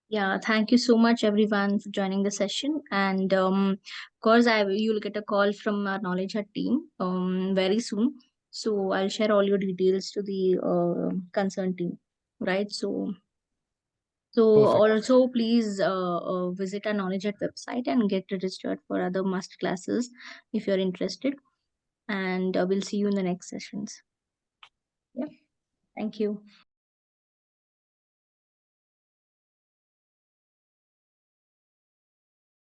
Yeah, thank you so much everyone for joining the session. And of course, you'll get a call from our KnowledgeHut team very soon. So I'll share all your details to the concerned team, right? So Perfect. also please visit our KnowledgeHut website and get registered for other masterclasses if you're interested. And we'll see you in the next sessions. Yeah, thank you.